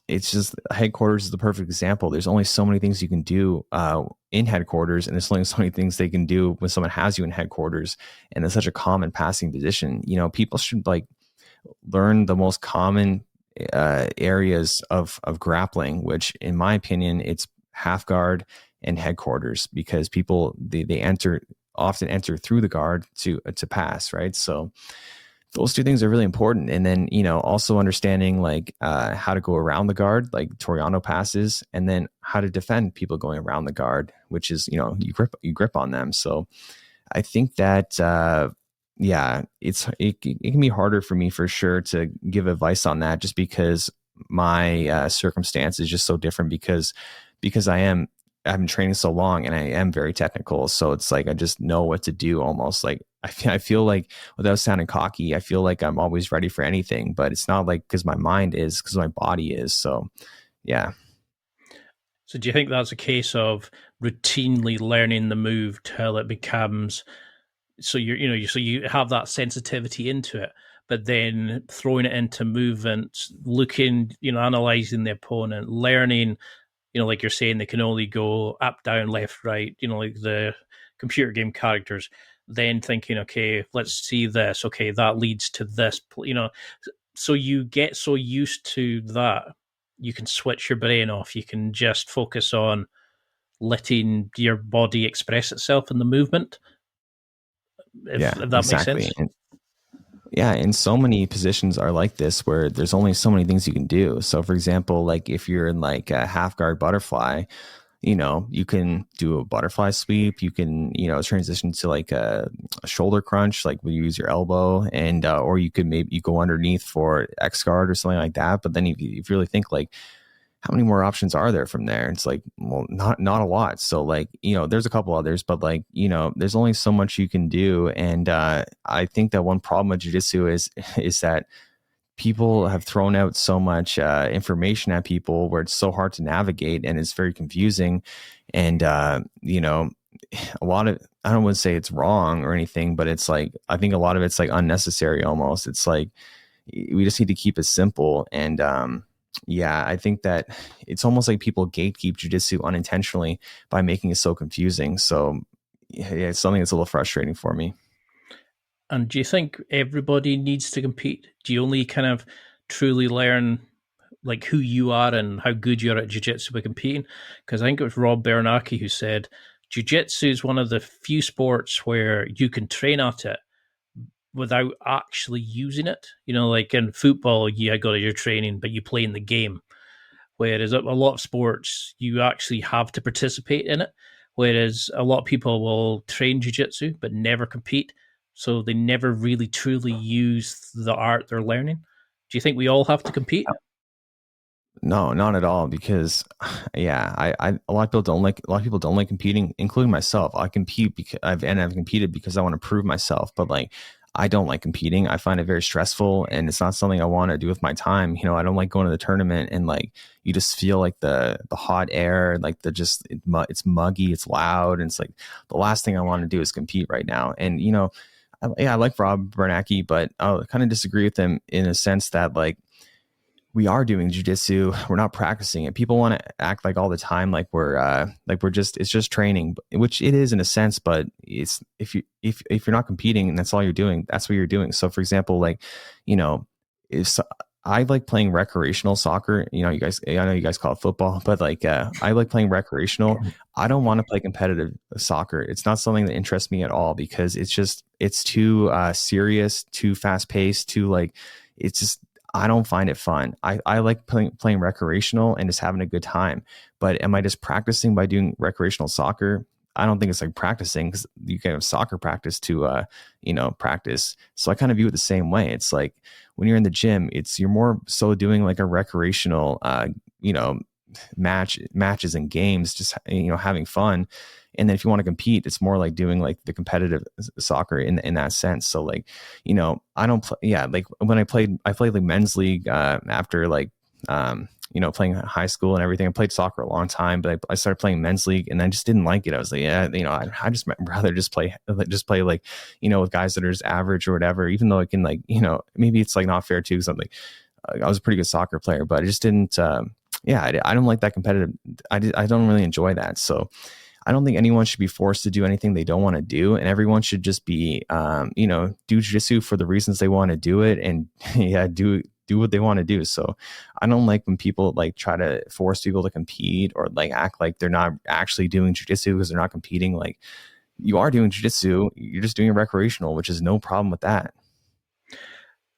it's just headquarters is the perfect example. There's only so many things you can do in headquarters, and there's only so many things they can do when someone has you in headquarters. And it's such a common passing position. People should learn the most common areas of grappling, which in my opinion, it's half guard and headquarters, because people they often enter through the guard to pass, right? So those two things are really important. And then, also understanding how to go around the guard, like Toriano passes, and then how to defend people going around the guard, which is, you grip on them. So I think that, it can be harder for me for sure to give advice on that, just because my circumstance is just so different, because I am I've been training so long and I am very technical. So it's like, I just know what to do almost. Like, I feel like, without sounding cocky, I feel like I'm always ready for anything, but it's not like because my mind is, because my body is. So yeah. So do you think that's a case of routinely learning the move till it becomes, so so you have that sensitivity into it, but then throwing it into movement, looking, analyzing the opponent, learning, like you're saying, they can only go up, down, left, right, like the computer game characters, then thinking, okay, let's see this. Okay, that leads to this, so you get so used to that, you can switch your brain off. You can just focus on letting your body express itself in the movement, if that Exactly. makes sense. And so many positions are like this where there's only so many things you can do. So for example, like if you're in like a half guard butterfly, you can do a butterfly sweep. You can, transition to like a shoulder crunch, like when you use your elbow, and or you could maybe you go underneath for X guard or something like that. But then if you really think like, how many more options are there from there? It's like, well, not a lot. So like, there's a couple others, but like, there's only so much you can do. And I think that one problem with jiu-jitsu is that people have thrown out so much information at people where it's so hard to navigate and it's very confusing. And, a lot of, I don't want to say it's wrong or anything, but it's like, I think a lot of it's like unnecessary almost. It's like, we just need to keep it simple. And, I think that it's almost like people gatekeep jiu-jitsu unintentionally by making it so confusing. So it's something that's a little frustrating for me. And do you think everybody needs to compete? Do you only kind of truly learn like who you are and how good you are at jiu-jitsu by competing? Because I think it was Rob Bernanke who said jiu-jitsu is one of the few sports where you can train at it without actually using it. Like in football, you go to your training, but you play in the game. Whereas a lot of sports, you actually have to participate in it. Whereas a lot of people will train jiu-jitsu but never compete. So they never really truly use the art they're learning. Do you think we all have to compete? No, not at all. Because a lot of people don't like competing, including myself. I compete because I've competed because I want to prove myself. But like, I don't like competing. I find it very stressful, and it's not something I want to do with my time. I don't like going to the tournament and like you just feel like the hot air, like it's muggy, it's loud, and it's like the last thing I want to do is compete right now. And I like Rob Bernanke, but I kind of disagree with him in a sense that like, we are doing jiu-jitsu, we're not practicing it. People want to act like all the time like it's just training, which it is in a sense, but it's if you're not competing and that's all you're doing, that's what you're doing. So for example, like, if I like playing recreational soccer, I know you guys call it football, but like I like playing recreational. I don't want to play competitive soccer. It's not something that interests me at all because it's too serious, too fast paced, too like, it's just, I don't find it fun. I like playing recreational and just having a good time. But am I just practicing by doing recreational soccer? I don't think it's like practicing, because you can have soccer practice to, practice. So I kind of view it the same way. It's like when you're in the gym, you're more so doing like a recreational, matches and games, just, having fun. And then if you want to compete, it's more like doing like the competitive soccer in that sense. So like, I don't play. Yeah. Like when I played like men's league, after like, playing high school and everything. I played soccer a long time, but I started playing men's league and I just didn't like it. I was like, I just rather just play like, with guys that are just average or whatever, even though it can like, maybe it's like not fair too. Cause I'm like, I was a pretty good soccer player, but I just didn't, I don't like that competitive. I don't really enjoy that. So I don't think anyone should be forced to do anything they don't want to do. And everyone should just be, do jiu-jitsu for the reasons they want to do it, and do what they want to do. So I don't like when people like try to force people to compete or like act like they're not actually doing jiu-jitsu because they're not competing. Like, you are doing jiu-jitsu, you're just doing it recreational, which is no problem with that.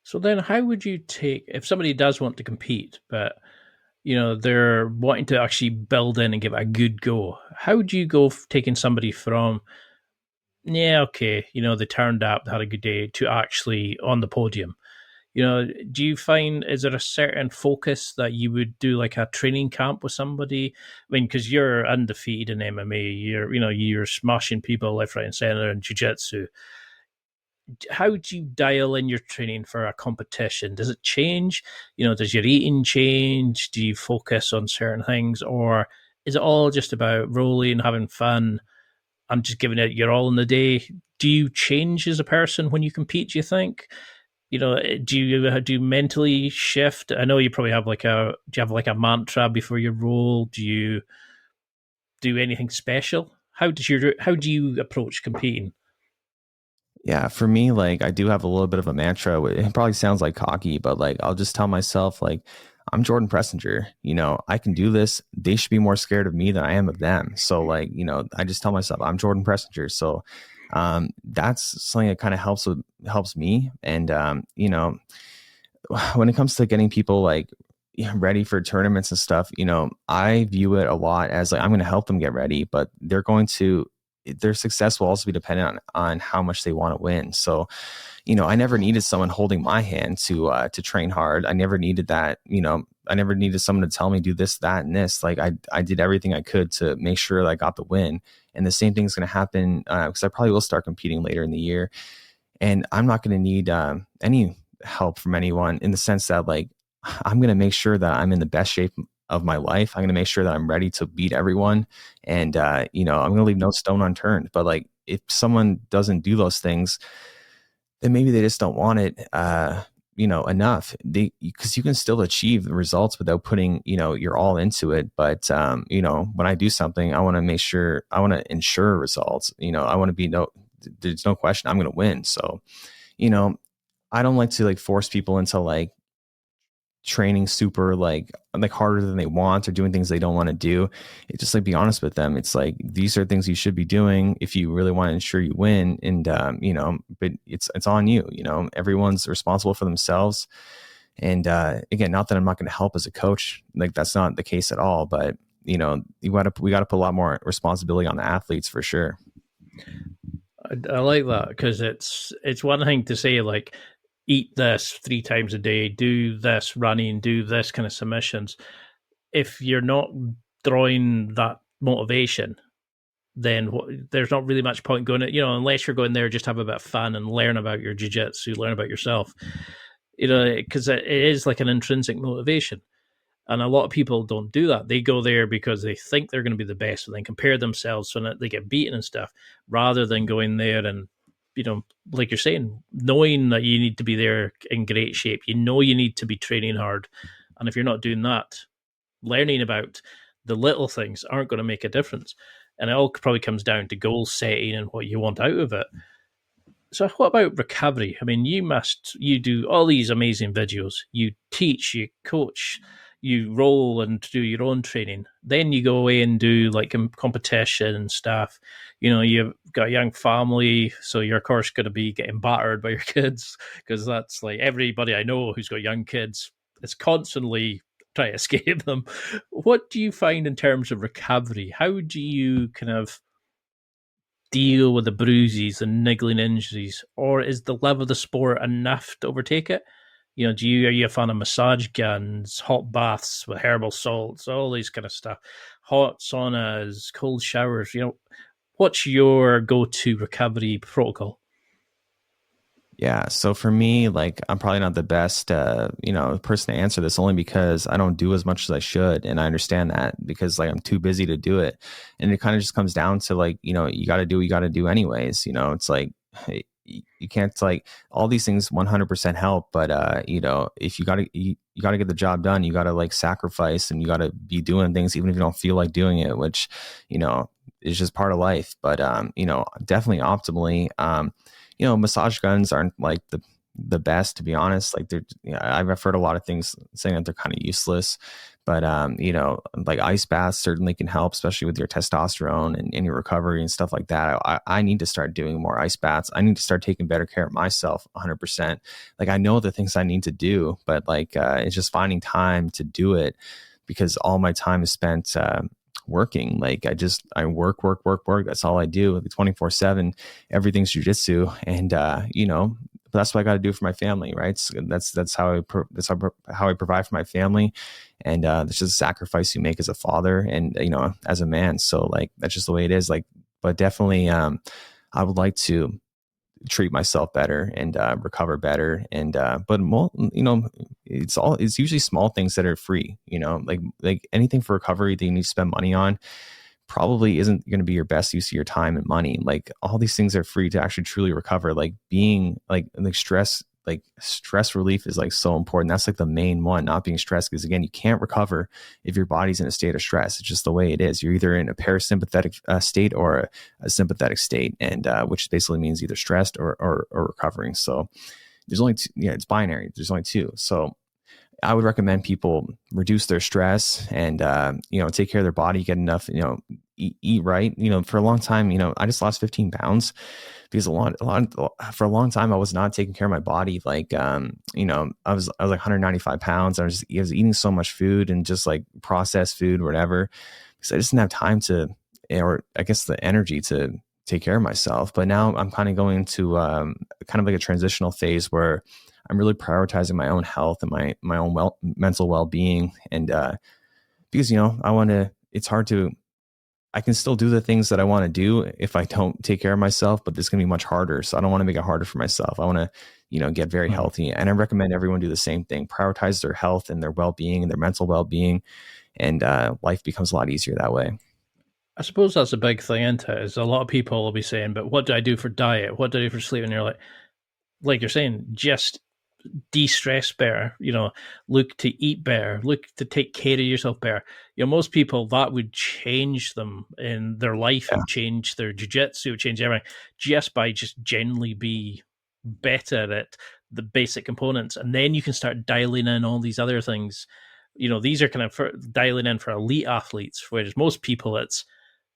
So then how would you take, if somebody does want to compete, but they're wanting to actually build in and give it a good go, how would you go taking somebody from, they turned up, they had a good day, to actually on the podium? Do you find, is there a certain focus that you would do like a training camp with somebody? I mean, because you're undefeated in MMA, you're smashing people left, right, and center in jiu-jitsu. How do you dial in your training for a competition? Does it change? Does your eating change? Do you focus on certain things, or is it all just about rolling, having fun, and just giving it your all in the day? Do you change as a person when you compete, do you think? Do you mentally shift? I know you probably have do you have like a mantra before you roll? Do you do anything special? How do you approach competing? Yeah, for me, like I do have a little bit of a mantra. It probably sounds like cocky, but like I'll just tell myself, like, I'm Jordan Preisinger. I can do this. They should be more scared of me than I am of them. So like, I just tell myself I'm Jordan Preisinger. So that's something that kind of helps me. And when it comes to getting people like ready for tournaments and stuff, I view it a lot as like I'm going to help them get ready, but their success will also be dependent on how much they want to win. So, I never needed someone holding my hand to train hard. I never needed that. I never needed someone to tell me do this, that, and this. Like I did everything I could to make sure that I got the win. And the same thing is going to happen because I probably will start competing later in the year, and I'm not going to need any help from anyone in the sense that like I'm going to make sure that I'm in the best shape of my life. I'm going to make sure that I'm ready to beat everyone. And, I'm going to leave no stone unturned. But like, if someone doesn't do those things, then maybe they just don't want it, enough. Because you can still achieve the results without putting, your all into it. But, when I do something, I want to ensure results. I want to there's no question I'm going to win. So, I don't like to like force people into like training super like harder than they want or doing things they don't want to do. It's just like, be honest with them. It's like, these are things you should be doing if you really want to ensure you win. And, but it's on you, everyone's responsible for themselves. And, again, not that I'm not going to help as a coach, like that's not the case at all, but we got to put a lot more responsibility on the athletes for sure. I like that, because it's one thing to say like, eat this 3 times a day, do this running, do this kind of submissions. If you're not drawing that motivation, then there's not really much point going, unless you're going there just have a bit of fun and learn about your jiu-jitsu, learn about yourself, because it is like an intrinsic motivation. And a lot of people don't do that. They go there because they think they're going to be the best and then compare themselves so that they get beaten and stuff, rather than going there and, like you're saying, knowing that you need to be there in great shape. You need to be training hard. And if you're not doing that, learning about the little things aren't going to make a difference. And it all probably comes down to goal setting and what you want out of it. So what about recovery? I mean, you do all these amazing videos. You teach, you coach, you roll and do your own training. Then you go away and do like competition and stuff. You've got a young family, so you're of course going to be getting battered by your kids, because that's like everybody I know who's got young kids is constantly trying to escape them. What do you find in terms of recovery? How do you kind of deal with the bruises and niggling injuries, or is the love of the sport enough to overtake it? Are you a fan of massage guns, hot baths with herbal salts, all these kind of stuff, hot saunas, cold showers? What's your go-to recovery protocol? Yeah. So for me, like, I'm probably not the best, person to answer this, only because I don't do as much as I should. And I understand that, because like I'm too busy to do it. And it kind of just comes down to like, you got to do what you got to do anyways. It's like, you can't, like, all these things 100% help, but if you got to get the job done, you got to like sacrifice, and you got to be doing things even if you don't feel like doing it, which is just part of life. But definitely optimally, massage guns aren't like the best, to be honest. Like I've heard a lot of things saying that they're kind of useless, but like ice baths certainly can help, especially with your testosterone and your recovery and stuff like that. I need to start doing more ice baths. I need to start taking better care of myself 100%. Like I know the things I need to do, but like it's just finding time to do it, because all my time is spent working. Like I work. That's all I do. 24/7, everything's jujitsu. And, but that's what I got to do for my family, right? So that's how I provide for my family, and that's just a sacrifice you make as a father and as a man. So like that's just the way it is. Like, but definitely, I would like to treat myself better and recover better, and but more, it's usually small things that are free. Like anything for recovery that you need to spend money on probably isn't going to be your best use of your time and money. Like all these things are free to actually truly recover. Like being like stress relief is like so important. That's like the main one, not being stressed. Because again, you can't recover if your body's in a state of stress. It's just the way it is. You're either in a parasympathetic state or a sympathetic state, and which basically means either stressed or recovering. So there's only two, it's binary. There's only two. So I would recommend people reduce their stress and, take care of their body, get enough, eat right. For a long time, I just lost 15 pounds because for a long time, I was not taking care of my body. Like, I was like 195 pounds. I was eating so much food and just like processed food, or whatever, because I just didn't have time or I guess the energy to take care of myself. But now I'm kind of going to kind of like a transitional phase where I'm really prioritizing my own health and my own mental well-being. And because, I can still do the things that I want to do if I don't take care of myself, but it's going to be much harder. So I don't want to make it harder for myself. I want to, get very healthy. And I recommend everyone do the same thing, prioritize their health and their well-being and their mental well-being. And life becomes a lot easier that way. I suppose that's a big thing into it, is a lot of people will be saying, but what do I do for diet? What do I do for sleep? And you're like you're saying, just de-stress better, look to eat better, look to take care of yourself better. Most people, that would change them in their life, and change their jiu-jitsu, change everything, just by just generally be better at the basic components. And then you can start dialing in all these other things. These are kind of for dialing in for elite athletes, whereas most people, it's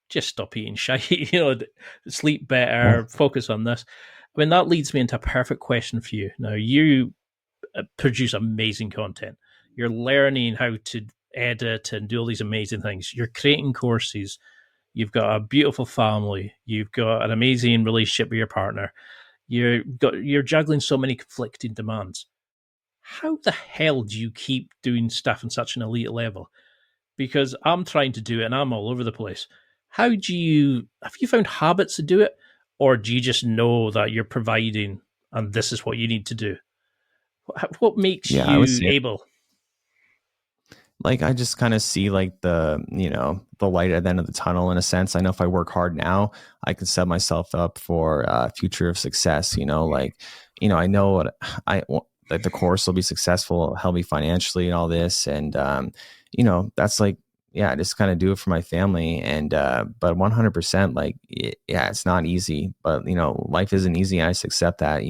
just stop eating shit, sleep better, focus on this. I mean, that leads me into a perfect question for you. Now, you produce amazing content. You're learning how to edit and do all these amazing things. You're creating courses. You've got a beautiful family. You've got an amazing relationship with your partner. You're juggling so many conflicting demands. How the hell do you keep doing stuff on such an elite level? Because I'm trying to do it and I'm all over the place. Have you found habits to do it? Or do you just know that you're providing and this is what you need to do? What makes you able? Like, I just kind of see like the light at the end of the tunnel in a sense. I know if I work hard now, I can set myself up for a future of success. I know that the course will be successful, help me financially and all this. And, that's like, I just kind of do it for my family. And, but 100%, it's not easy, but, life isn't easy. I just accept that,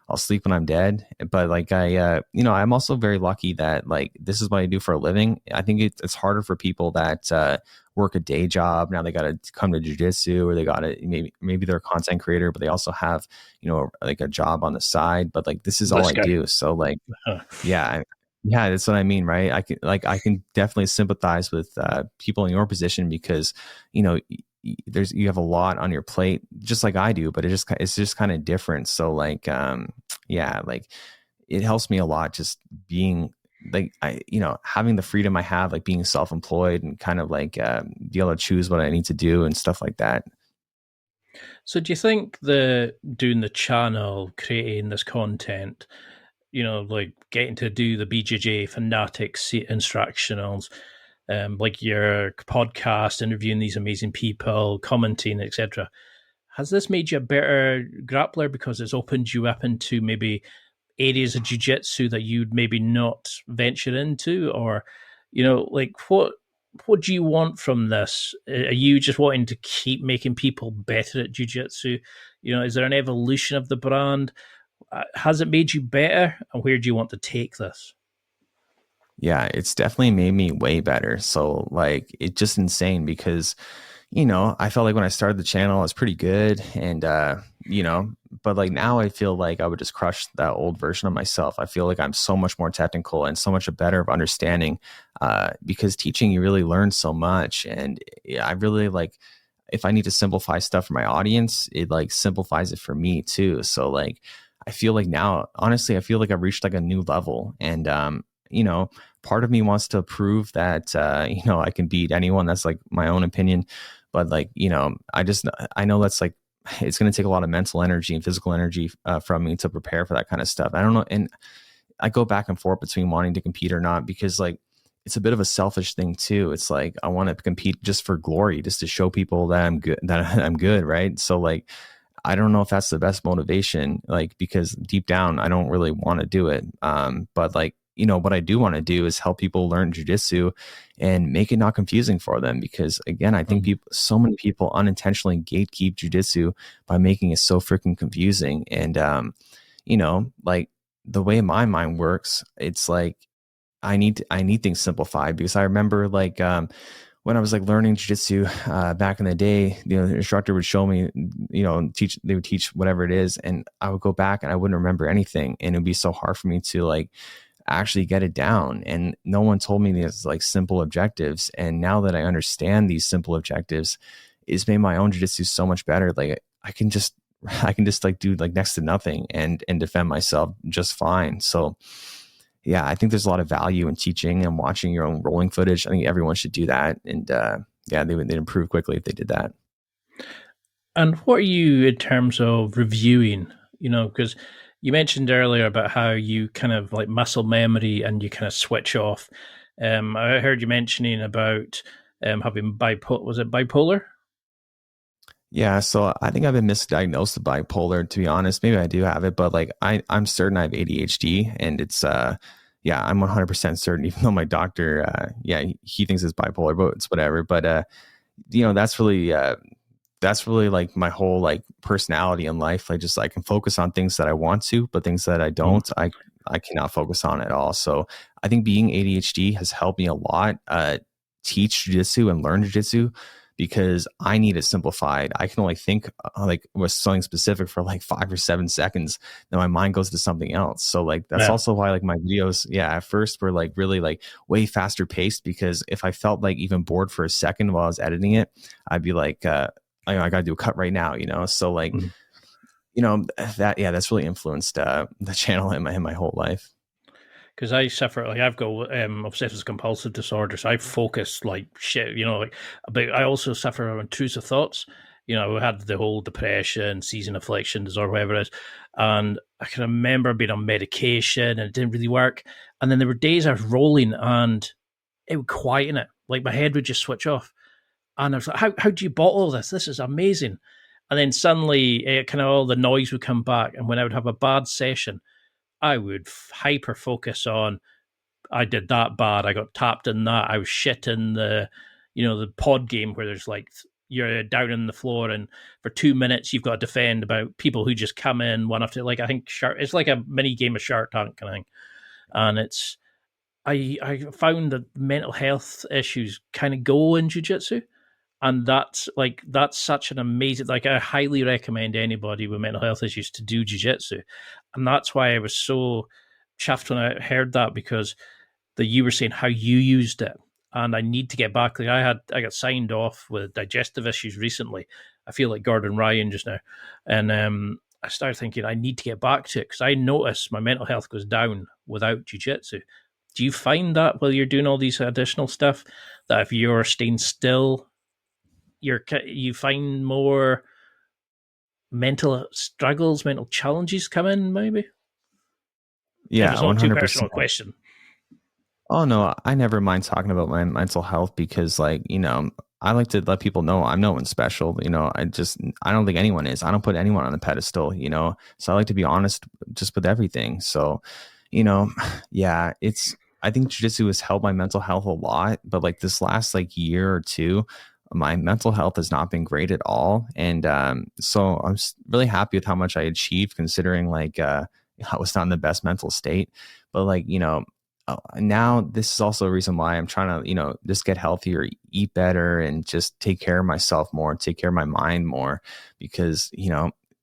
I'll sleep when I'm dead. But I'm also very lucky that this is what I do for a living. I think it's harder for people that, work a day job. Now they got to come to jiu-jitsu, or they got to, maybe they're a content creator, but they also have, a job on the side, but this is all I do. So yeah, that's what I mean, right? I can definitely sympathize with people in your position, because you have a lot on your plate, just like I do, but it's just kind of different. So it helps me a lot just being having the freedom I have, being self-employed, and kind of be able to choose what I need to do and stuff like that. So do you think doing the channel, creating this content, getting to do the BJJ Fanatics instructionals, your podcast, interviewing these amazing people, commenting, etc. Has this made you a better grappler because it's opened you up into maybe areas of jiu-jitsu that you'd maybe not venture into? Or, what do you want from this? Are you just wanting to keep making people better at jiu-jitsu? Is there an evolution of the brand? Has it made you better, and where do you want to take this? Yeah, it's definitely made me way better. So it's just insane because, I felt like when I started the channel, I was pretty good. And, but now I feel like I would just crush that old version of myself. I feel like I'm so much more technical and so much better of understanding, because teaching, you really learn so much. And I really if I need to simplify stuff for my audience, it simplifies it for me too. So I feel like now, honestly, I feel like I've reached like a new level. And, part of me wants to prove that, I can beat anyone. That's like my own opinion. But like, I know that's like, it's going to take a lot of mental energy and physical energy from me to prepare for that kind of stuff. I don't know. And I go back and forth between wanting to compete or not, because like, it's a bit of a selfish thing too. It's like, I want to compete just for glory, just to show people that I'm good, right? So like, I don't know if that's the best motivation, like, because deep down, I don't really want to do it. But like, what I do want to do is help people learn jujitsu and make it not confusing for them. Because again, I think so many people unintentionally gatekeep jujitsu by making it so freaking confusing. And, like the way my mind works, it's like, I need things simplified, because I remember like, when I was like learning jiu-jitsu back in the day, the instructor would show me, they would teach whatever it is, and I would go back and I wouldn't remember anything, and it would be so hard for me to like actually get it down. And no one told me these like simple objectives. And now that I understand these simple objectives, it's made my own jiu-jitsu so much better. Like I can just like do like next to nothing and defend myself just fine. So yeah, I think there's a lot of value in teaching and watching your own rolling footage. I think everyone should do that. And they'd improve quickly if they did that. And what are you in terms of reviewing? Because you mentioned earlier about how you kind of like muscle memory and you kind of switch off. I heard you mentioning about having was it bipolar? Yeah, so I think I've been misdiagnosed with bipolar, to be honest. Maybe I do have it, but like I'm certain I have ADHD, and it's I'm 100% certain, even though my doctor, he thinks it's bipolar, but it's whatever. But that's really like my whole like personality in life. Like just I can focus on things that I want to, but things that I don't, I cannot focus on at all. So I think being ADHD has helped me a lot teach jiu-jitsu and learn jiu-jitsu, because I need it simplified. I can only think like with something specific for like 5 or 7 seconds. Then my mind goes to something else. So like, that's also why like my videos, at first were like really like way faster paced, because if I felt like even bored for a second while I was editing it, I'd be like, I got to do a cut right now, So like, that's really influenced the channel in my whole life. Because I suffer, like I've got obsessive compulsive disorder, so I focus like shit, but I also suffer from intrusive thoughts. I had the whole depression, season afflictions, or whatever it is, and I can remember being on medication and it didn't really work. And then there were days I was rolling and it would quieten it, like my head would just switch off. And I was like, how do you bottle this? This is amazing. And then suddenly, kind of all the noise would come back, and when I would have a bad session, I would hyper focus on, I did that bad, I got tapped in that, I was shit in the pod game where there's like, you're down on the floor and for 2 minutes you've got to defend about people who just come in one after, like, I think it's like a mini game of Shark Tank kind of thing. And it's, I found that mental health issues kind of go in jiu-jitsu. And that's such an amazing, like I highly recommend anybody with mental health issues to do jiu-jitsu. And that's why I was so chuffed when I heard that, because you were saying how you used it. And I need to get back. Like I got signed off with digestive issues recently. I feel like Gordon Ryan just now. And I started thinking I need to get back to it, because I notice my mental health goes down without jiu-jitsu. Do you find that while you're doing all these additional stuff, that if you're staying still, you find more mental struggles, mental challenges come in, maybe? Yeah, it's not 100%. Too personal question. Oh no, I never mind talking about my mental health, because like, I like to let people know I'm no one special. I don't think anyone is. I don't put anyone on the pedestal, so I like to be honest just with everything. So, I think jiu-jitsu has helped my mental health a lot, but like this last like year or two, my mental health has not been great at all. And so I'm really happy with how much I achieved, considering like I was not in the best mental state. But like, now this is also a reason why I'm trying to, just get healthier, eat better, and just take care of myself more, take care of my mind more, because,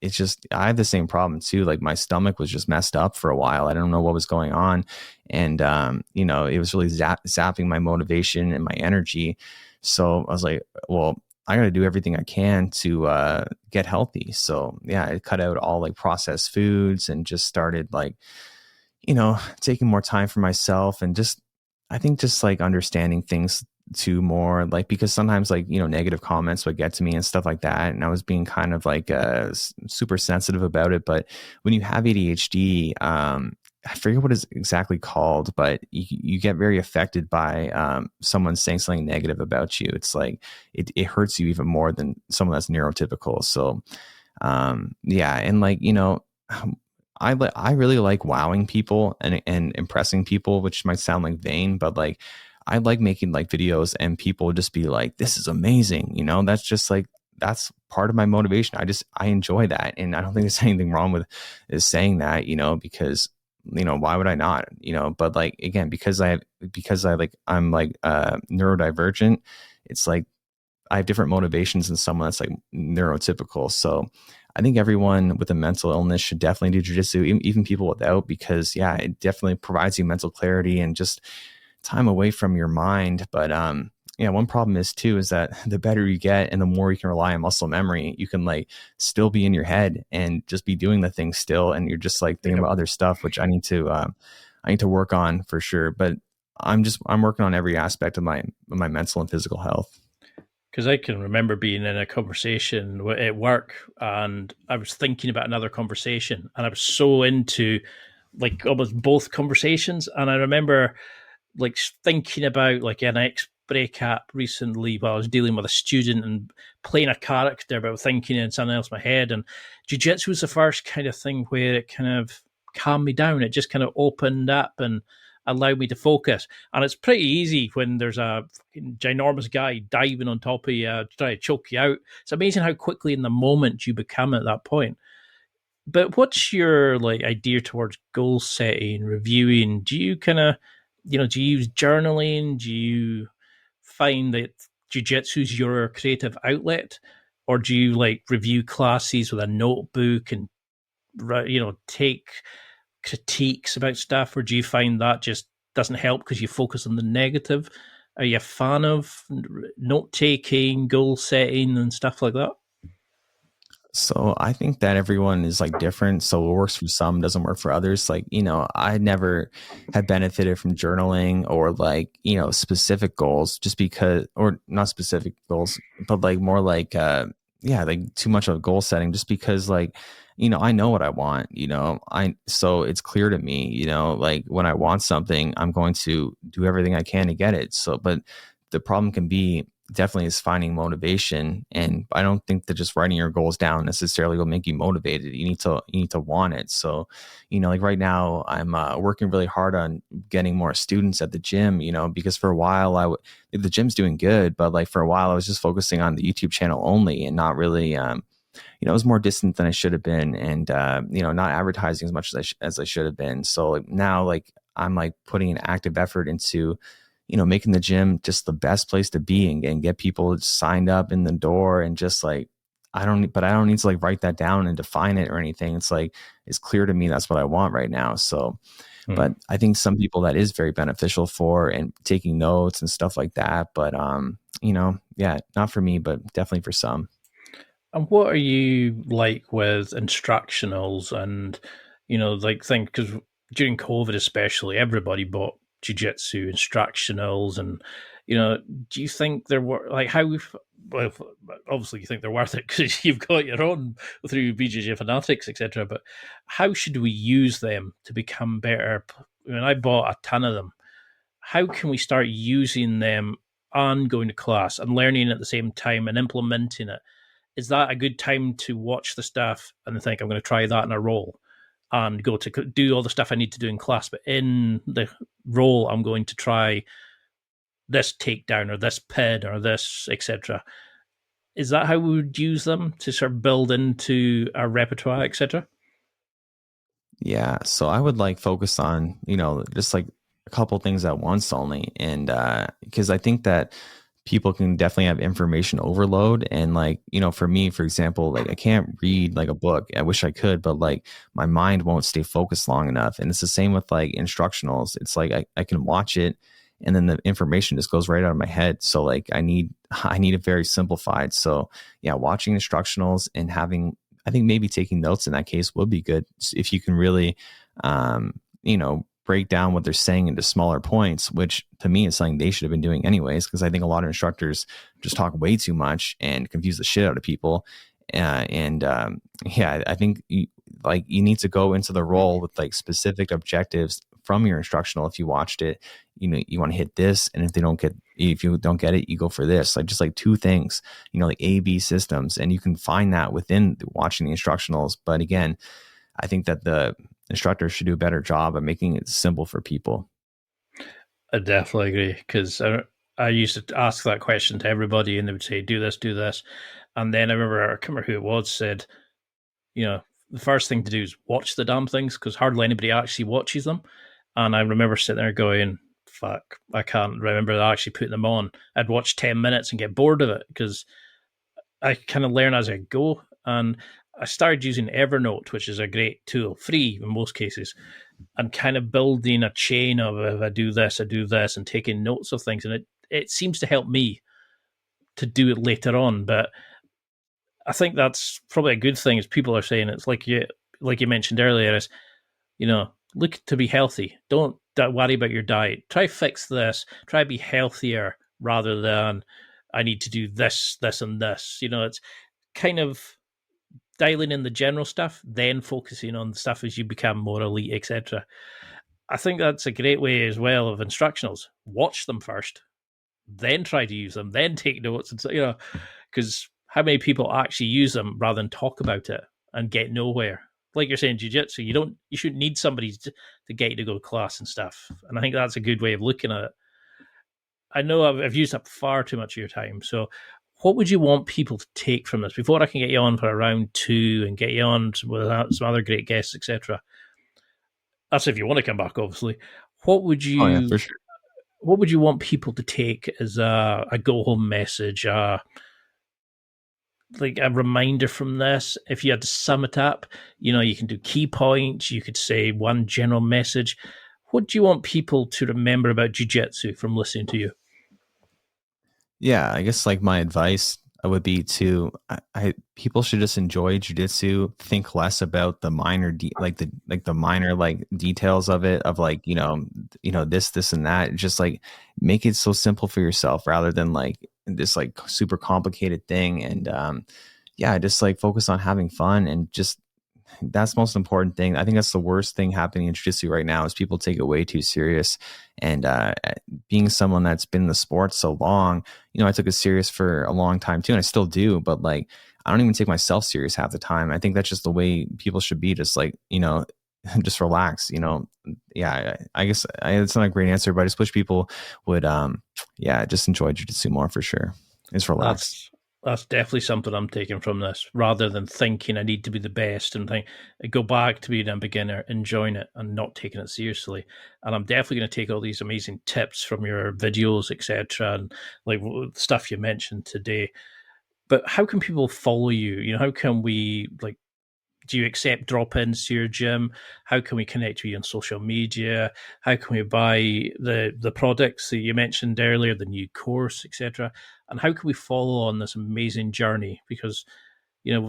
it's just, I have the same problem too. Like my stomach was just messed up for a while. I don't know what was going on. And, it was really zapping my motivation and my energy. So I was like, well, I got to do everything I can to get healthy. So yeah, I cut out all like processed foods and just started like, taking more time for myself and just, I think just like understanding things too more, like, because sometimes like, negative comments would get to me and stuff like that. And I was being kind of like super sensitive about it. But when you have ADHD, I forget what it's exactly called, but you get very affected by someone saying something negative about you. It's like, it hurts you even more than someone that's neurotypical. So yeah. And like, I really like wowing people and impressing people, which might sound like vain, but like I like making like videos and people just be like, this is amazing. That's just like, that's part of my motivation. I enjoy that. And I don't think there's anything wrong with is saying that, because, why would I not, but like, again, because I'm like neurodivergent, it's like, I have different motivations than someone that's like neurotypical. So I think everyone with a mental illness should definitely do jujitsu, even people without, because yeah, it definitely provides you mental clarity and just time away from your mind. But yeah, one problem is that the better you get and the more you can rely on muscle memory, you can like still be in your head and just be doing the thing still, and you're just like thinking about other stuff, which I need to work on for sure. But I'm working on every aspect of my mental and physical health. Because I can remember being in a conversation at work and I was thinking about another conversation and I was so into like almost both conversations. And I remember like thinking about like an ex-breakup recently while I was dealing with a student and playing a character, but thinking in something else in my head. And jiu-jitsu was the first kind of thing where it kind of calmed me down. It just kind of opened up and allow me to focus. And it's pretty easy when there's a ginormous guy diving on top of you to try to choke you out. It's amazing how quickly in the moment you become at that point. But what's your like idea towards goal setting, reviewing? Do you kind of, do you use journaling? Do you find that jiu-jitsu's your creative outlet? Or do you like review classes with a notebook and, take critiques about stuff, or do you find that just doesn't help because you focus on the negative? Are you a fan of note taking, goal setting, and stuff like that? So I think that everyone is like different. So what works for some doesn't work for others. Like, I never have benefited from journaling or like, specific goals just because, or not specific goals, but like more like, yeah, like too much of goal setting just because like, I know what I want, so it's clear to me, like when I want something, I'm going to do everything I can to get it. So, but the problem can be definitely is finding motivation. And I don't think that just writing your goals down necessarily will make you motivated. You need to want it. So, like right now I'm working really hard on getting more students at the gym, because for a while the gym's doing good, but like for a while I was just focusing on the YouTube channel only and not really, it was more distant than I should have been, and not advertising as much as I should have been. So like, now, like I'm like putting an active effort into, making the gym just the best place to be and get people signed up in the door, and just like I don't need to like write that down and define it or anything. It's like it's clear to me that's what I want right now. So, but I think some people that is very beneficial for and taking notes and stuff like that. But yeah, not for me, but definitely for some. And what are you like with instructionals and, like think, because during COVID especially, everybody bought jiu-jitsu instructionals and, do you think there were like well, obviously you think they're worth it because you've got your own through BJJ Fanatics, etc. But how should we use them to become better? I mean, I bought a ton of them. How can we start using them and going to class and learning at the same time and implementing it? Is that a good time to watch the stuff and think I'm going to try that in a role and go to do all the stuff I need to do in class, but in the role I'm going to try this takedown or this pin or this etc. Is that how we would use them to sort of build into our repertoire, etc.? Yeah, so I would like focus on, just like a couple things at once only. And because I think that people can definitely have information overload. And like, for me, for example, like I can't read like a book. I wish I could, but like my mind won't stay focused long enough. And it's the same with like instructionals. It's like I can watch it and then the information just goes right out of my head. So like I need it very simplified. So yeah, watching instructionals and I think maybe taking notes in that case would be good if you can really, break down what they're saying into smaller points, which to me is something they should have been doing anyways, because I think a lot of instructors just talk way too much and confuse the shit out of people. I think you need to go into the role with like specific objectives from your instructional. If you watched it, you want to hit this, and if you don't get it, you go for this. Like just like two things, like A/B systems, and you can find that within watching the instructionals. But again, I think that the instructors should do a better job of making it simple for people. I definitely agree, because I used to ask that question to everybody, and they would say, do this. And then I can't remember who it was, said, the first thing to do is watch the damn things, because hardly anybody actually watches them. And I remember sitting there going, fuck, I can't remember actually putting them on. I'd watch 10 minutes and get bored of it, because I kind of learn as I go. And I started using Evernote, which is a great tool, free in most cases, and kind of building a chain of, if I do this, and taking notes of things. And it seems to help me to do it later on. But I think that's probably a good thing, as people are saying. It's like you mentioned earlier, is, look to be healthy. Don't worry about your diet. Try fix this. Try be healthier rather than I need to do this, and this. It's kind of dialing in the general stuff, then focusing on the stuff as you become more elite, etc. I think that's a great way as well of instructionals. Watch them first, then try to use them, then take notes, and because how many people actually use them rather than talk about it and get nowhere? Like you're saying, jiu-jitsu, you shouldn't need somebody to get you to go to class and stuff. And I think that's a good way of looking at it. I know I've used up far too much of your time. So what would you want people to take from this before I can get you on for a round 2 and get you on with some other great guests, etc.? That's if you want to come back, obviously. What would you? Oh, yeah, for sure. What would you want people to take as a go-home message, like a reminder from this? If you had to sum it up, you can do key points. You could say one general message. What do you want people to remember about jiu-jitsu from listening to you? Yeah, I guess like my advice would be to people should just enjoy jiu-jitsu, think less about the minor the minor like details of it, of like this and that. Just like make it so simple for yourself rather than like this like super complicated thing. And just like focus on having fun, and just that's the most important thing. I think that's the worst thing happening in jiu-jitsu right now, is people take it way too serious. And being someone that's been in the sport so long, I took it serious for a long time too, and I still do. But like, I don't even take myself serious half the time. I think that's just the way people should be. Just like, just relax. Yeah, I guess it's not a great answer, but I just wish people would, just enjoy jiu-jitsu more for sure. Just relax. That's definitely something I'm taking from this, rather than thinking I need to be the best and go back to being a beginner, enjoying it and not taking it seriously. And I'm definitely going to take all these amazing tips from your videos, etc., and like stuff you mentioned today. But how can people follow you? How can we, like, do you accept drop-ins to your gym? How can we connect with you on social media? How can we buy the products that you mentioned earlier, the new course, etc.? And how can we follow on this amazing journey? Because,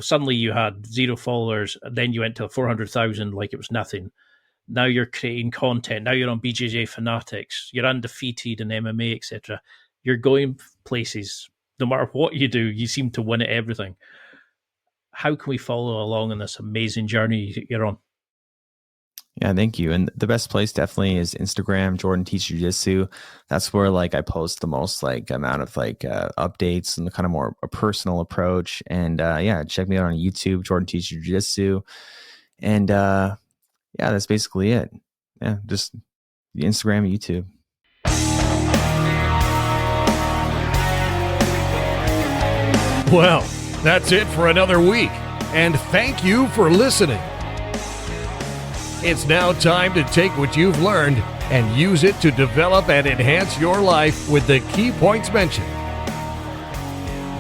suddenly you had 0 followers, and then you went to 400,000 like it was nothing. Now you're creating content. Now you're on BJJ Fanatics. You're undefeated in MMA, etc. You're going places. No matter what you do, you seem to win at everything. How can we follow along in this amazing journey you're on? Yeah, thank you. And the best place definitely is Instagram, Jordan Teaches Jiu-Jitsu. That's where like I post the most like amount of like updates and the kind of more a personal approach. And check me out on YouTube, Jordan Teaches Jiu-Jitsu. And that's basically it. Yeah, just Instagram, YouTube. Well, that's it for another week. And thank you for listening. It's now time to take what you've learned and use it to develop and enhance your life with the key points mentioned.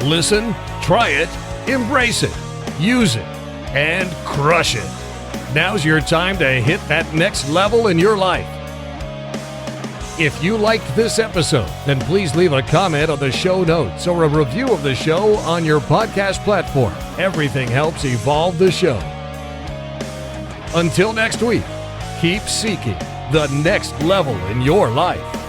Listen, try it, embrace it, use it, and crush it. Now's your time to hit that next level in your life. If you liked this episode, then please leave a comment on the show notes or a review of the show on your podcast platform. Everything helps evolve the show. Until next week, keep seeking the next level in your life.